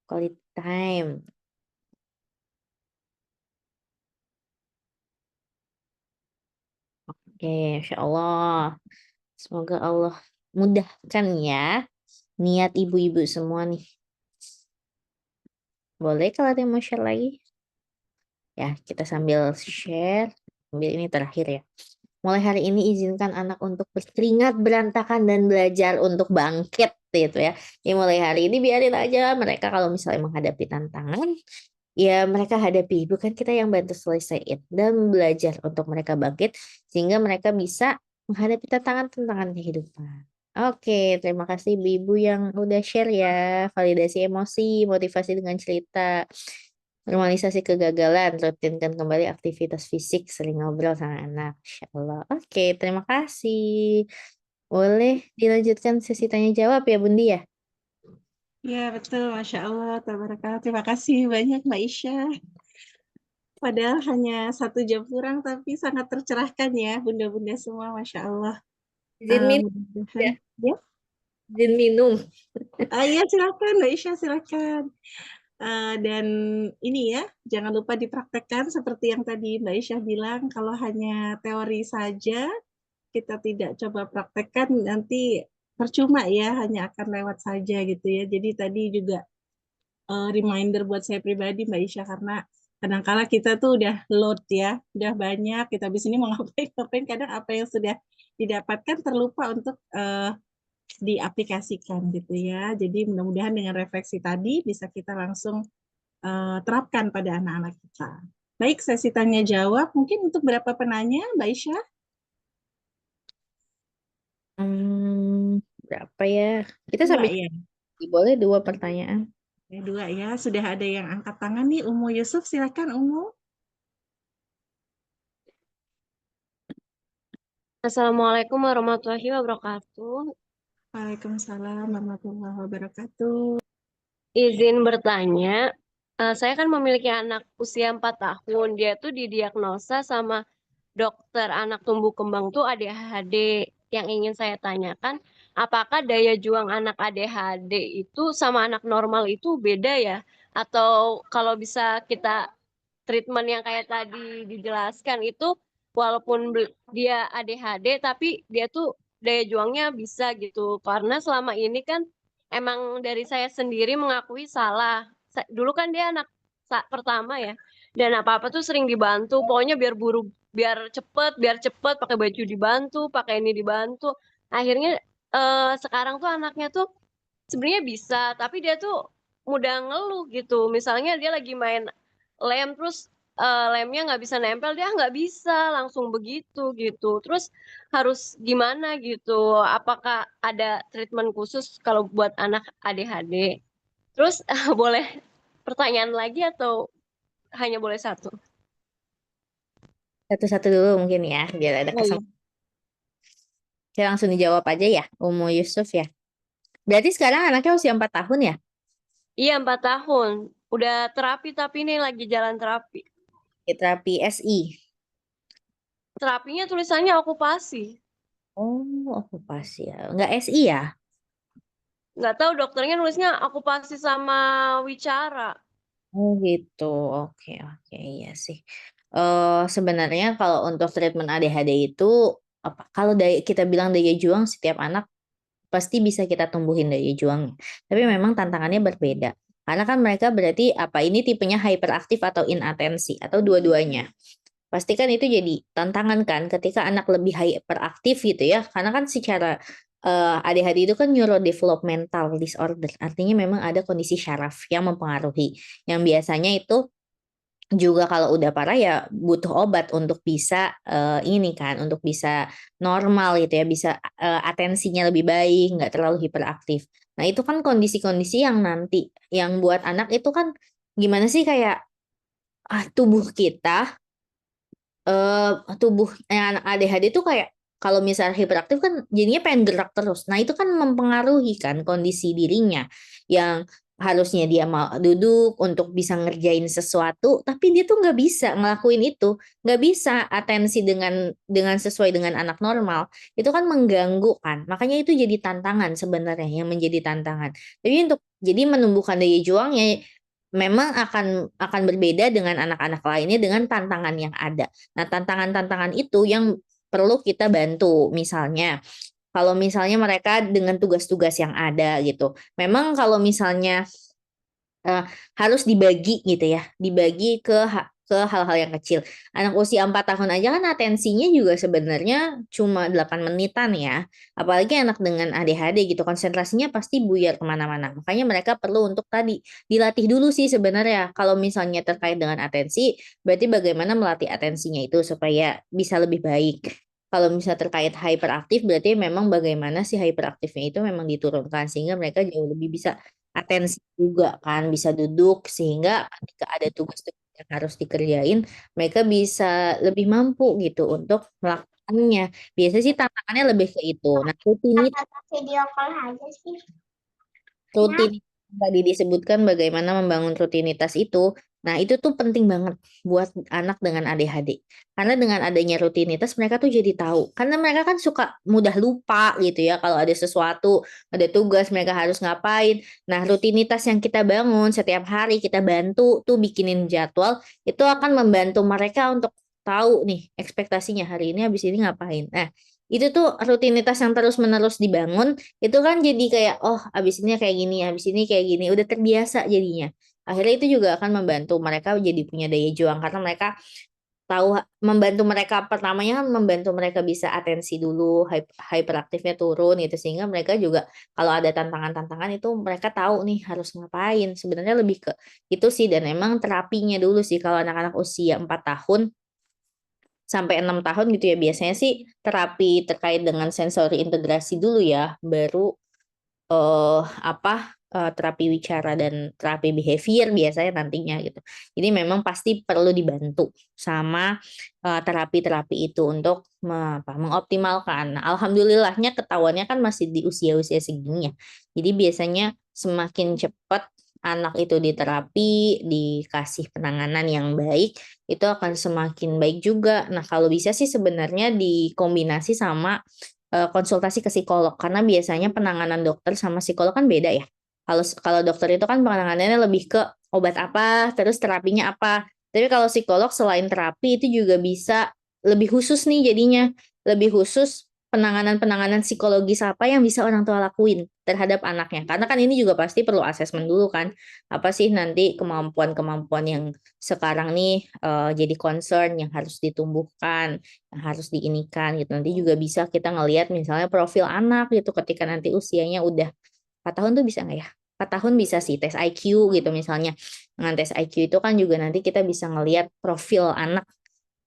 Quality time. Oke, Insya Allah. Semoga Allah mudahkan ya niat ibu-ibu semua nih. Boleh kalau ada yang mau share lagi? Ya, kita sambil share. Sambil ini terakhir ya. Mulai hari ini izinkan anak untuk berkeringat berantakan dan belajar untuk bangkit gitu ya. Ya mulai hari ini biarin aja mereka kalau misalnya menghadapi tantangan, ya mereka hadapi. Bukan kita yang bantu selesaiin dan belajar untuk mereka bangkit sehingga mereka bisa menghadapi tantangan-tantangan kehidupan. Oke, terima kasih ibu-ibu yang udah share ya. Validasi emosi, motivasi dengan cerita. Normalisasi kegagalan, rutinkan kembali aktivitas fisik, sering ngobrol sama anak. Insya Allah. Oke, terima kasih. Boleh dilanjutkan sesi tanya jawab ya, Bundi ya? Ya, betul. Masya Allah. Tabarakallah. Terima kasih banyak, Mbak Isya. Padahal hanya 1 jam kurang, tapi sangat tercerahkan ya, bunda-bunda semua. Masya Allah. Izin minum Mudah-mudahan. ya, Ya. izin minum. Iya, silakan, Mbak Isya, silakan. Dan ini ya, jangan lupa dipraktekkan seperti yang tadi Mbak Isya bilang, kalau hanya teori saja, kita tidak coba praktekkan, nanti percuma ya, hanya akan lewat saja gitu ya. Jadi tadi juga reminder buat saya pribadi Mbak Isya, karena kadang-kala kita tuh udah load ya, udah banyak, kita habis ini mau ngapain, kadang apa yang sudah didapatkan terlupa untuk diaplikasikan gitu ya. Jadi mudah-mudahan dengan refleksi tadi bisa kita langsung terapkan pada anak-anak kita. Baik, sesi tanya jawab mungkin untuk berapa penanya, Mbak Isya? Berapa ya? Kita 2 sampai ya. boleh 2 pertanyaan. Ya, 2 ya. Sudah ada yang angkat tangan nih, Umu Yusuf, silakan Umu. Assalamualaikum warahmatullahi wabarakatuh. Waalaikumsalam warahmatullahi wabarakatuh. Izin bertanya, saya kan memiliki anak usia 4 tahun. Dia tuh didiagnosa sama dokter anak tumbuh kembang tuh ADHD. Yang ingin saya tanyakan, apakah daya juang anak ADHD itu sama anak normal itu beda ya? Atau kalau bisa kita treatment yang kayak tadi dijelaskan itu walaupun dia ADHD tapi dia tuh daya juangnya bisa gitu. Karena selama ini kan emang dari saya sendiri mengakui salah. Dulu kan dia anak pertama ya. Dan apa-apa tuh sering dibantu. Pokoknya biar cepet pakai baju dibantu, pakai ini dibantu. Akhirnya sekarang tuh anaknya tuh sebenarnya bisa, tapi dia tuh mudah ngeluh gitu. Misalnya dia lagi main lem terus lemnya nggak bisa nempel, dia nggak bisa langsung begitu gitu. Terus harus gimana gitu? Apakah ada treatment khusus kalau buat anak ADHD? Terus boleh pertanyaan lagi atau hanya boleh satu? Satu-satu dulu mungkin ya, biar ada Oh iya. kesempatan. Saya langsung dijawab aja ya, Umu Yusuf ya. Berarti sekarang anaknya usia 4 tahun ya? Iya 4 tahun. Udah terapi tapi ini lagi jalan terapi. Ya, terapi SI. Terapinya tulisannya okupasi. Oh, okupasi ya. Enggak SI ya? Nggak tahu dokternya nulisnya okupasi sama wicara. Oh gitu. Oke, oke, iya sih. Sebenarnya kalau untuk treatment ADHD itu apa? Kalau kita bilang daya juang setiap anak pasti bisa kita tumbuhin daya juangnya. Tapi memang tantangannya berbeda. Karena kan mereka berarti ini tipenya hyperaktif atau inatensi atau dua-duanya. Pasti kan itu jadi tantangan kan ketika anak lebih hyperaktif gitu ya. Karena kan secara ADHD itu kan neurodevelopmental disorder. Artinya memang ada kondisi syaraf yang mempengaruhi. Yang biasanya itu juga kalau udah parah ya butuh obat untuk bisa ini kan, untuk bisa normal gitu ya, bisa atensinya lebih baik, nggak terlalu hiperaktif. Nah itu kan kondisi-kondisi yang nanti yang buat anak itu kan gimana sih kayak tubuh kita, tubuh anak ADHD itu kayak kalau misalnya hiperaktif kan jadinya pengen gerak terus. Nah itu kan mempengaruhi kan kondisi dirinya yang harusnya dia mau duduk untuk bisa ngerjain sesuatu, tapi dia tuh nggak bisa ngelakuin itu, nggak bisa atensi dengan sesuai dengan anak normal. Itu kan mengganggu kan. Makanya itu jadi tantangan sebenarnya yang menjadi tantangan. Jadi untuk jadi menumbuhkan daya juangnya memang akan berbeda dengan anak-anak lainnya dengan tantangan yang ada. Nah, tantangan-tantangan itu yang perlu kita bantu. Misalnya, kalau misalnya mereka dengan tugas-tugas yang ada gitu. Memang kalau misalnya eh, harus dibagi gitu ya, dibagi ke hal-hal yang kecil. Anak usia 4 tahun aja kan atensinya juga sebenarnya cuma 8 menitan ya. Apalagi anak dengan ADHD gitu, konsentrasinya pasti buyar kemana-mana. Makanya mereka perlu untuk tadi dilatih dulu sih sebenarnya. Kalau misalnya terkait dengan atensi, berarti bagaimana melatih atensinya itu supaya bisa lebih baik. Kalau misalnya terkait hyperaktif, berarti memang bagaimana sih hyperaktifnya itu memang diturunkan sehingga mereka jauh lebih bisa atensi juga kan, bisa duduk sehingga ketika ada tugas-tugas yang harus dikerjain, mereka bisa lebih mampu gitu untuk melakukannya. Biasanya sih tantangannya lebih ke itu. Nah, rutinitas Video call aja sih. tadi disebutkan bagaimana membangun rutinitas itu. Nah, itu tuh penting banget buat anak dengan ADHD. Karena dengan adanya rutinitas mereka tuh jadi tahu. Karena mereka kan suka mudah lupa gitu ya kalau ada sesuatu, ada tugas mereka harus ngapain. Nah, rutinitas yang kita bangun setiap hari kita bantu tuh bikinin jadwal, itu akan membantu mereka untuk tahu nih ekspektasinya hari ini habis ini ngapain. Nah, itu tuh rutinitas yang terus-menerus dibangun itu kan jadi kayak oh abis ini kayak gini, abis ini kayak gini, udah terbiasa jadinya. Akhirnya itu juga akan membantu mereka jadi punya daya juang karena mereka tahu membantu mereka pertamanya kan membantu mereka bisa atensi dulu, hyperaktifnya turun gitu sehingga mereka juga kalau ada tantangan-tantangan itu mereka tahu nih harus ngapain. Sebenarnya lebih ke itu sih dan emang terapinya dulu sih kalau anak-anak usia 4 tahun sampai 6 tahun gitu ya biasanya sih terapi terkait dengan sensori integrasi dulu ya baru terapi wicara dan terapi behavior biasanya nantinya gitu. Jadi memang pasti perlu dibantu sama terapi-terapi itu untuk mengoptimalkan. Nah, alhamdulillahnya ketahuannya kan masih di usia-usia segini ya. Jadi biasanya semakin cepat anak itu diterapi, dikasih penanganan yang baik, itu akan semakin baik juga. Nah, kalau bisa sih sebenarnya dikombinasi sama konsultasi ke psikolog karena biasanya penanganan dokter sama psikolog kan beda ya. Kalau kalau dokter itu kan penanganannya lebih ke obat apa, terus terapinya apa. Tapi kalau psikolog selain terapi itu juga bisa lebih khusus nih jadinya, lebih khusus penanganan-penanganan psikologis apa yang bisa orang tua lakuin terhadap anaknya. Karena kan ini juga pasti perlu asesmen dulu kan. Apa sih nanti kemampuan-kemampuan yang sekarang nih jadi concern yang harus ditumbuhkan yang harus diinikan gitu. Nanti juga bisa kita ngelihat misalnya profil anak gitu ketika nanti usianya udah 4 tahun tuh bisa nggak ya? 4 tahun bisa sih tes IQ gitu misalnya. Dengan tes IQ itu kan juga nanti kita bisa ngelihat profil anak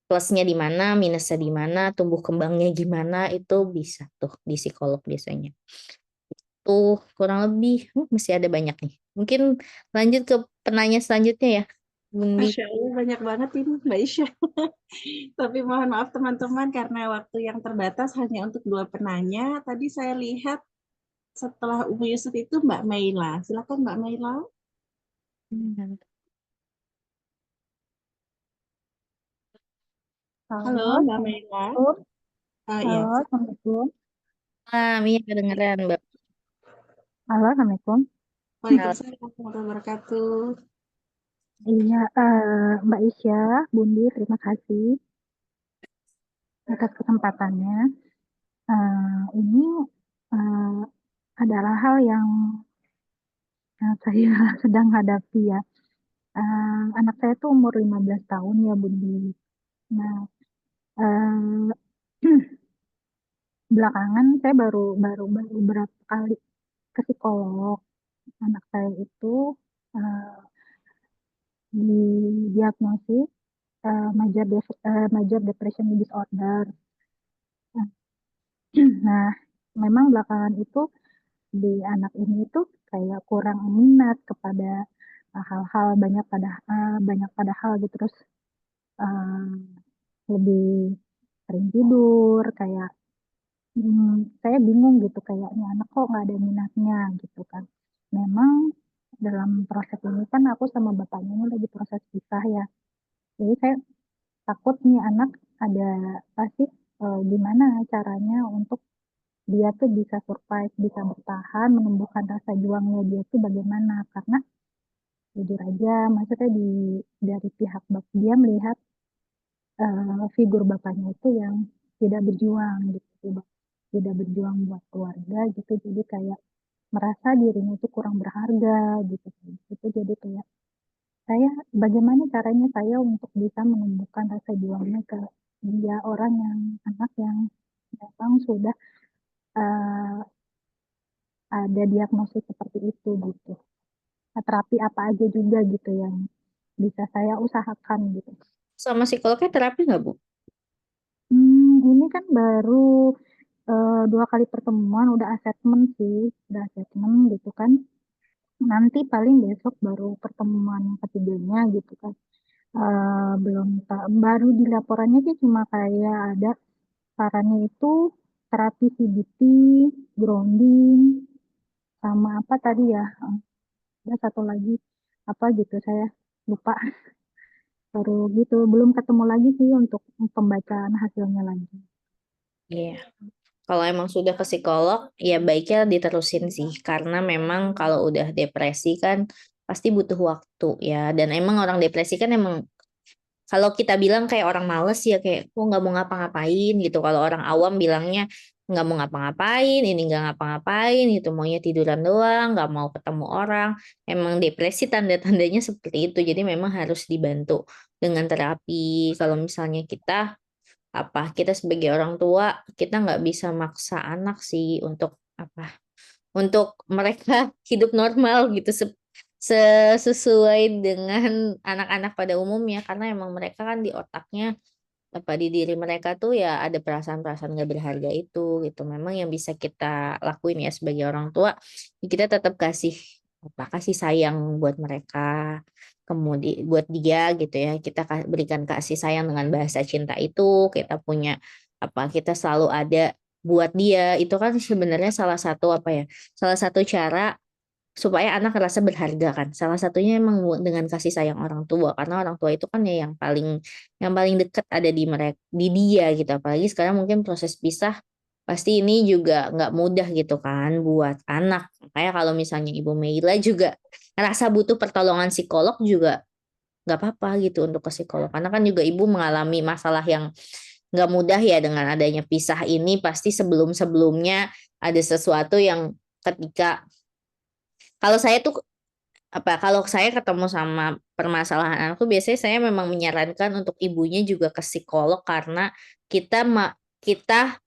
plusnya di mana, minusnya di mana, tumbuh kembangnya gimana itu bisa tuh di psikolog biasanya. Tuh kurang lebih masih ada banyak nih. Mungkin lanjut ke penanya selanjutnya ya. Bundi. Masya Allah, banyak banget ini Mbak Isya. Tapi mohon maaf teman-teman karena waktu yang terbatas hanya untuk 2 penanya. Tadi saya lihat setelah Umu Yusuf itu Mbak Maila. Silakan Mbak Maila. Halo Mbak Maila. Iya. Halo, Assalamualaikum. Iya kedengeran Mbak. Halo, Assalamualaikum. Waalaikumsalam warahmatullahi wabarakatuh. Iya, Mbak Isya, Bundi, terima kasih atas kesempatannya. Ini adalah hal yang saya sedang hadapi ya. Anak saya tuh umur 15 tahun ya Budi. Nah, eh, belakangan saya baru baru baru berapa kali ke psikolog. Anak saya itu eh, didiagnosis major depression disorder. Nah, memang belakangan itu di anak ini tuh kayak kurang minat kepada hal-hal banyak pada hal gitu, terus eh, lebih sering tidur kayak saya bingung gitu kayaknya anak kok nggak ada minatnya gitu kan. Memang dalam proses ini kan aku sama bapaknya ini lagi proses pisah ya. Jadi saya takut nih anak ada pasti gimana caranya untuk dia tuh bisa survive, bisa bertahan, menumbuhkan rasa juangnya dia tuh bagaimana. Karena jujur aja, maksudnya dari pihak dia melihat figur bapaknya itu yang tidak berjuang gitu, tidak berjuang buat keluarga gitu. Jadi kayak merasa dirinya itu kurang berharga gitu. Itu jadi kayak saya bagaimana caranya saya untuk bisa menumbuhkan rasa juangnya ke dia orang yang anak yang memang sudah eh, ada diagnosis seperti itu gitu. Terapi apa aja juga gitu yang bisa saya usahakan gitu. Sama psikolognya terapi nggak, Bu? Ini kan baru 2 kali pertemuan udah assessment sih, udah assessment gitu kan. Nanti paling besok baru pertemuan ketiganya gitu kan. Belum baru di laporannya sih cuma kayak ada sarannya itu terapi CBT, grounding, sama apa tadi ya? Ada satu lagi apa gitu saya lupa. Baru gitu, belum ketemu lagi sih untuk pembacaan hasilnya lagi. Iya. Kalau emang sudah ke psikolog, ya baiknya diterusin sih. Karena memang kalau udah depresi kan pasti butuh waktu ya. Dan emang orang depresi kan emang kalau kita bilang kayak orang males ya kayak kok nggak mau ngapa-ngapain gitu. Kalau orang awam bilangnya nggak mau ngapa-ngapain, ini nggak ngapa-ngapain gitu, maunya tiduran doang, nggak mau ketemu orang. Emang depresi tanda-tandanya seperti itu. Jadi memang harus dibantu dengan terapi. Kalau misalnya kita sebagai orang tua kita nggak bisa maksa anak sih untuk mereka hidup normal gitu sesuai dengan anak-anak pada umumnya karena emang mereka kan di otaknya di diri mereka tuh ya ada perasaan-perasaan nggak berharga itu gitu. Memang yang bisa kita lakuin ya sebagai orang tua kita tetap kasih sayang buat mereka, kemudian buat dia gitu ya kita berikan kasih sayang dengan bahasa cinta itu. Kita punya kita selalu ada buat dia, itu kan sebenarnya salah satu cara supaya anak merasa berharga kan. Salah satunya emang dengan kasih sayang orang tua karena orang tua itu kan ya yang paling dekat ada di mereka, di dia gitu. Apalagi sekarang mungkin proses pisah pasti ini juga nggak mudah gitu kan buat anak. Kayak kalau misalnya Ibu Meila juga ngerasa butuh pertolongan psikolog juga nggak apa-apa gitu untuk ke psikolog karena kan juga Ibu mengalami masalah yang nggak mudah ya dengan adanya pisah ini. Pasti sebelum-sebelumnya ada sesuatu yang ketika kalau saya tuh kalau saya ketemu sama permasalahan anakku biasanya saya memang menyarankan untuk ibunya juga ke psikolog karena kita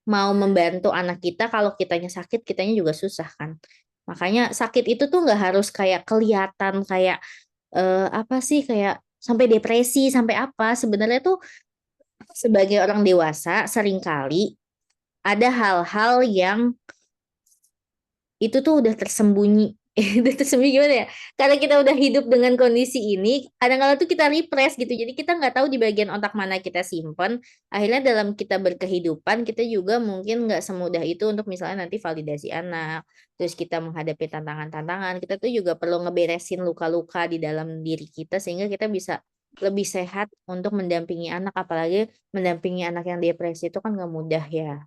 mau membantu anak kita. Kalau kitanya sakit kitanya juga susah kan. Makanya sakit itu tuh nggak harus kayak kelihatan kayak apa sih kayak sampai depresi sampai apa. Sebenarnya tuh sebagai orang dewasa seringkali ada hal-hal yang itu tuh udah tersembunyi. Udah tersembunyi gimana ya? Karena kita udah hidup dengan kondisi ini, kadang-kadang tuh kita repress gitu. Jadi kita nggak tahu di bagian otak mana kita simpen. Akhirnya dalam kita berkehidupan, kita juga mungkin nggak semudah itu untuk misalnya nanti validasi anak. Terus kita menghadapi tantangan-tantangan. Kita tuh juga perlu ngeberesin luka-luka di dalam diri kita sehingga kita bisa lebih sehat untuk mendampingi anak. Apalagi mendampingi anak yang depresi itu kan nggak mudah ya.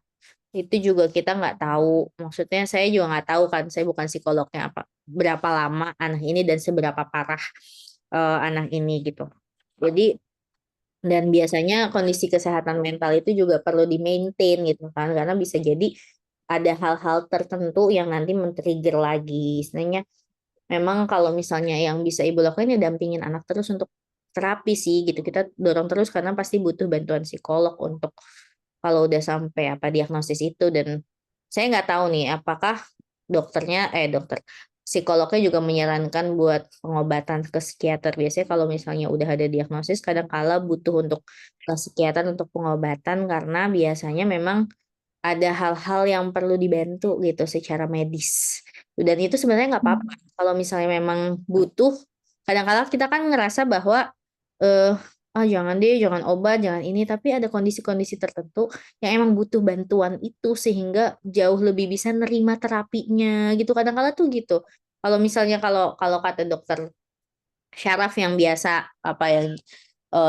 Itu juga kita nggak tahu, maksudnya saya juga nggak tahu kan, saya bukan psikolognya berapa lama anak ini dan seberapa parah anak ini gitu. Jadi dan biasanya kondisi kesehatan mental itu juga perlu di-maintain gitu kan, karena bisa jadi ada hal-hal tertentu yang nanti men-trigger lagi. Sebenarnya memang kalau misalnya yang bisa ibu lakukan ya dampingin anak terus untuk terapi sih gitu. Kita dorong terus karena pasti butuh bantuan psikolog untuk kalau udah sampai apa diagnosis itu. Dan saya nggak tahu nih apakah dokter psikolognya juga menyarankan buat pengobatan ke psikiater. Biasanya kalau misalnya udah ada diagnosis kadang-kala butuh untuk ke psikiater untuk pengobatan karena biasanya memang ada hal-hal yang perlu dibantu gitu secara medis. Dan itu sebenarnya nggak apa-apa. Kalau misalnya memang butuh, kadang-kadang kita kan ngerasa bahwa eh jangan deh, jangan obat, jangan ini. Tapi ada kondisi-kondisi tertentu yang emang butuh bantuan itu sehingga jauh lebih bisa nerima terapinya gitu. Kadang-kadang tuh gitu. Kalau misalnya kalau kalau kata dokter syaraf yang biasa apa yang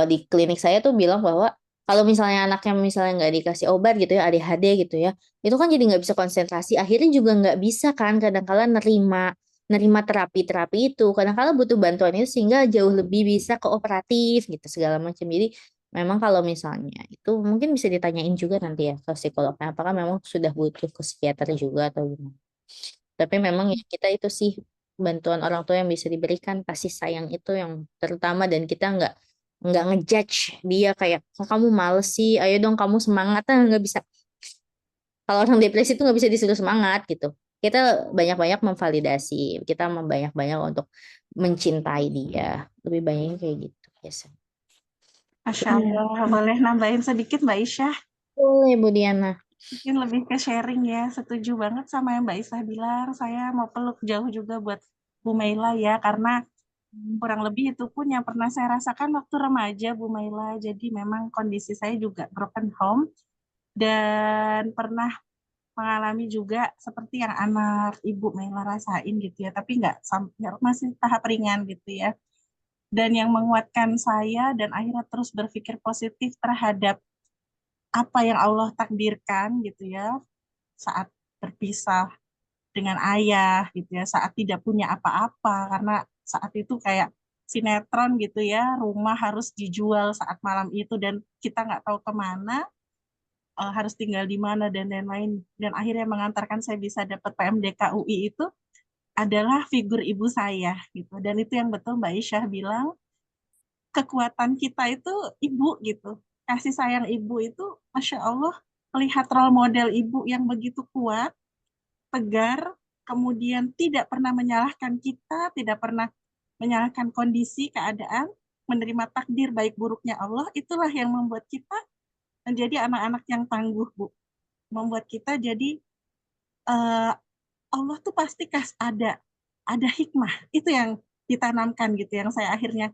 di klinik saya tuh bilang bahwa kalau misalnya anaknya misalnya nggak dikasih obat gitu ya ADHD gitu ya itu kan jadi nggak bisa konsentrasi akhirnya juga nggak bisa kan kadang-kala nerima nerima terapi-terapi itu kadang-kala butuh bantuan itu sehingga jauh lebih bisa kooperatif gitu segala macam jadi memang kalau misalnya itu mungkin bisa ditanyain juga nanti ya ke psikolognya apakah memang sudah butuh ke psikiater juga atau gimana tapi memang ya kita itu sih bantuan orang tua yang bisa diberikan kasih sayang itu yang terutama dan kita nggak ngejudge dia kayak "Oh, kamu males sih ayo dong kamu semangat nggak bisa kalau orang depresi itu nggak bisa disuruh semangat gitu kita banyak-banyak memvalidasi kita banyak-banyak untuk mencintai dia lebih banyaknya kayak gitu biasanya Masya Allah, boleh nambahin sedikit Mbak Isyah? boleh Bu Diana Mungkin lebih ke sharing ya, setuju banget sama yang Mbak Isah bilang. Saya mau peluk jauh juga buat Bu Maila ya, karena kurang lebih itu pun yang pernah saya rasakan waktu remaja Bu Maila. Jadi memang kondisi saya juga broken home dan pernah mengalami juga seperti yang anak Ibu Maila rasain gitu ya, tapi nggak masih tahap ringan gitu ya. Dan yang menguatkan saya dan akhirnya terus berpikir positif terhadap apa yang Allah takdirkan gitu ya saat berpisah dengan ayah gitu ya saat tidak punya apa-apa karena saat itu kayak sinetron gitu ya rumah harus dijual saat malam itu dan kita nggak tahu kemana harus tinggal di mana dan lain-lain dan akhirnya mengantarkan saya bisa dapat PMDK UI itu adalah figur ibu saya gitu dan itu yang betul Mbak Isyah bilang kekuatan kita itu ibu gitu kasih sayang ibu itu Masya Allah melihat role model ibu yang begitu kuat tegar, kemudian tidak pernah menyalahkan kita, tidak pernah menyalahkan kondisi, keadaan, menerima takdir baik buruknya Allah, itulah yang membuat kita menjadi anak-anak yang tangguh, Bu. Membuat kita jadi uh, Allah tuh pasti ada hikmah. Itu yang ditanamkan gitu, yang saya akhirnya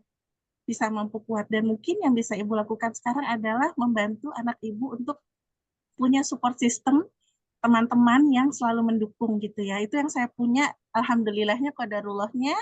bisa mampu kuat. Dan mungkin yang bisa Ibu lakukan sekarang adalah membantu anak Ibu untuk punya support system teman-teman yang selalu mendukung gitu ya. Itu yang saya punya, alhamdulillahnya qadarullahnya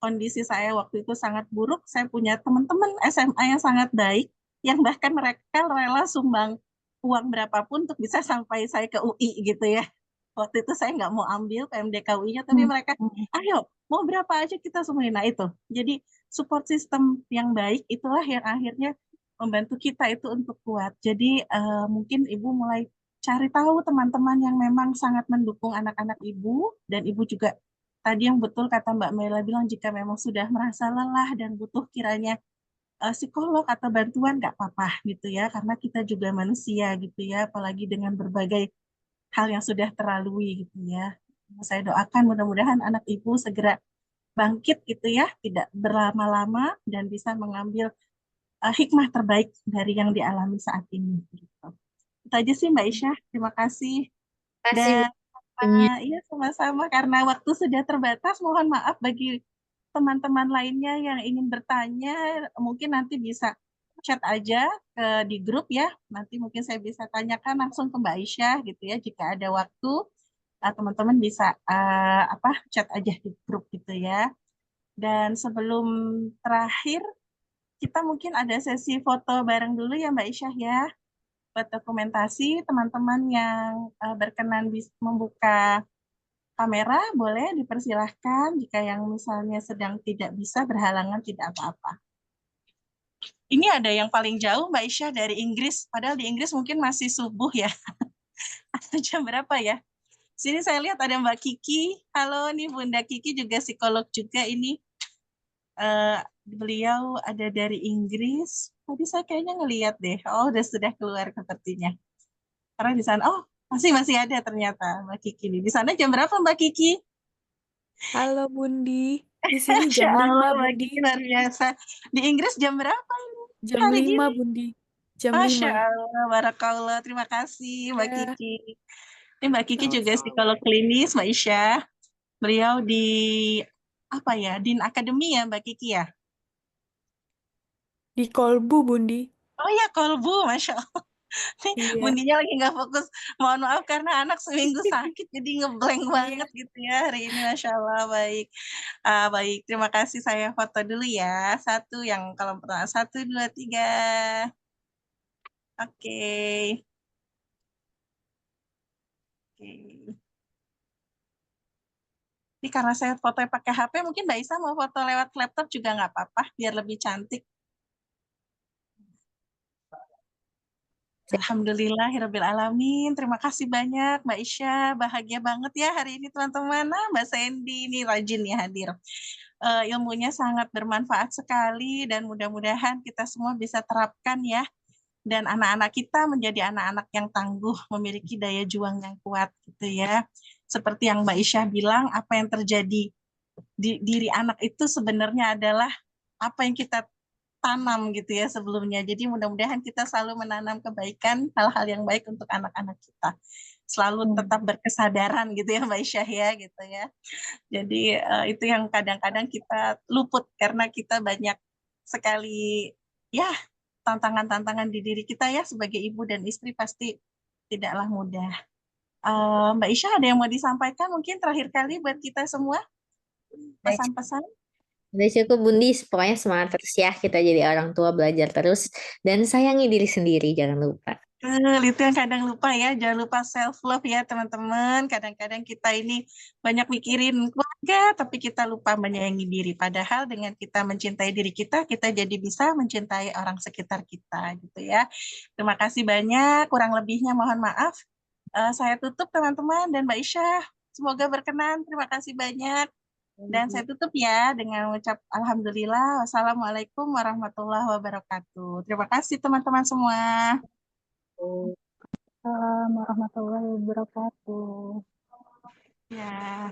kondisi saya waktu itu sangat buruk. Saya punya teman-teman SMA yang sangat baik, yang bahkan mereka rela sumbang uang berapapun untuk bisa sampai saya ke UI gitu ya. Waktu itu saya nggak mau ambil PMDK UI-nya, tapi mereka, ayo, mau berapa aja kita semuanya. Nah itu, jadi support system yang baik itulah yang akhirnya membantu kita itu untuk kuat. Jadi mungkin Ibu mulai cari tahu teman-teman yang memang sangat mendukung anak-anak Ibu, dan Ibu juga tadi yang betul kata Mbak Mela bilang jika memang sudah merasa lelah dan butuh kiranya psikolog atau bantuan nggak apa-apa gitu ya karena kita juga manusia gitu ya apalagi dengan berbagai hal yang sudah terlalui gitu ya. Saya doakan mudah-mudahan anak Ibu segera bangkit gitu ya, tidak berlama-lama dan bisa mengambil hikmah terbaik dari yang dialami saat ini gitu. Itu aja sih Mbak Isyah, terima kasih. kasih Dan iya sama-sama karena waktu sudah terbatas, mohon maaf bagi teman-teman lainnya yang ingin bertanya, mungkin nanti bisa chat aja di grup ya. Nanti mungkin saya bisa tanyakan langsung ke Mbak Aisyah gitu ya. Jika ada waktu, teman-teman bisa chat aja di grup gitu ya. Dan sebelum terakhir, kita mungkin ada sesi foto bareng dulu ya Mbak Aisyah ya. Buat dokumentasi, teman-teman yang berkenan membuka kamera boleh dipersilahkan jika yang misalnya sedang tidak bisa berhalangan tidak apa-apa. Ini ada yang paling jauh Mbak Isya dari Inggris, padahal di Inggris mungkin masih subuh ya. Atau jam berapa ya? Sini saya lihat ada Mbak Kiki. Halo nih Bunda Kiki juga psikolog juga ini. Beliau ada dari Inggris. Tadi saya kayaknya ngelihat deh. Oh, sudah keluar sepertinya. Karena di sana, oh masih ada ternyata Mbak Kiki nih. Di sana jam berapa Mbak Kiki? Halo Bundi, di sini Masya jam 5 Allah, Mbak Bundi. Kiki luar biasa. Di Inggris jam berapa ini? Jam Hari 5 gini. Bundi. Jam Masya 5. Allah, barakallah. Terima kasih Mbak Ya, Kiki. Ini Mbak Kiki juga sama-sama. psikolog klinis, Mbak Isya. Beliau di apa ya, Din Academy ya Mbak Kiki ya? Di Kolbu Bundi. Oh ya, Kolbu, Masya Allah. Nih, Iya. Bundinya lagi nggak fokus. Mohon maaf karena anak seminggu sakit, jadi ngeblank Iya. banget gitu ya hari ini. Masya Allah, baik. Baik, terima kasih. Saya foto dulu ya. Satu yang kalau pertama, 1, 2, 3. Oke. Oke. Ini karena saya foto pakai HP, mungkin Mbak Isa mau foto lewat laptop juga nggak apa-apa, biar lebih cantik. Alhamdulillahirabbil alamin. Terima kasih banyak Mbak Isya. Bahagia banget ya hari ini teman-teman. Nah, Mbak Sandy ini rajin ya hadir. Ilmunya sangat bermanfaat sekali dan mudah-mudahan kita semua bisa terapkan ya. Dan anak-anak kita menjadi anak-anak yang tangguh, memiliki daya juang yang kuat gitu ya. Seperti yang Mbak Isya bilang, apa yang terjadi di diri anak itu sebenarnya adalah apa yang kita tanam gitu ya sebelumnya. Jadi mudah-mudahan kita selalu menanam kebaikan, hal-hal yang baik untuk anak-anak kita. Selalu tetap berkesadaran gitu ya Mbak Isyah ya gitu ya. Jadi itu yang kadang-kadang kita luput karena kita banyak sekali ya tantangan-tantangan di diri kita ya sebagai ibu dan istri pasti tidaklah mudah. Mbak Isyah ada yang mau disampaikan mungkin terakhir kali buat kita semua pesan-pesan? Udah cukup Bundi, pokoknya semangat terus ya. Kita jadi orang tua, belajar terus. Dan sayangi diri sendiri, jangan lupa. Itu yang kadang lupa ya, jangan lupa self love ya teman-teman. Kadang-kadang kita ini banyak mikirin keluarga, tapi kita lupa menyayangi diri. Padahal dengan kita mencintai diri kita jadi bisa mencintai orang sekitar kita gitu ya. Terima kasih banyak, kurang lebihnya mohon maaf. Saya tutup teman-teman dan Mbak Isyah. Semoga berkenan, terima kasih banyak. Dan saya tutup ya dengan mengucap Alhamdulillah. Wassalamualaikum warahmatullahi wabarakatuh. Terima kasih teman-teman semua. Assalamualaikum warahmatullahi wabarakatuh. Ya.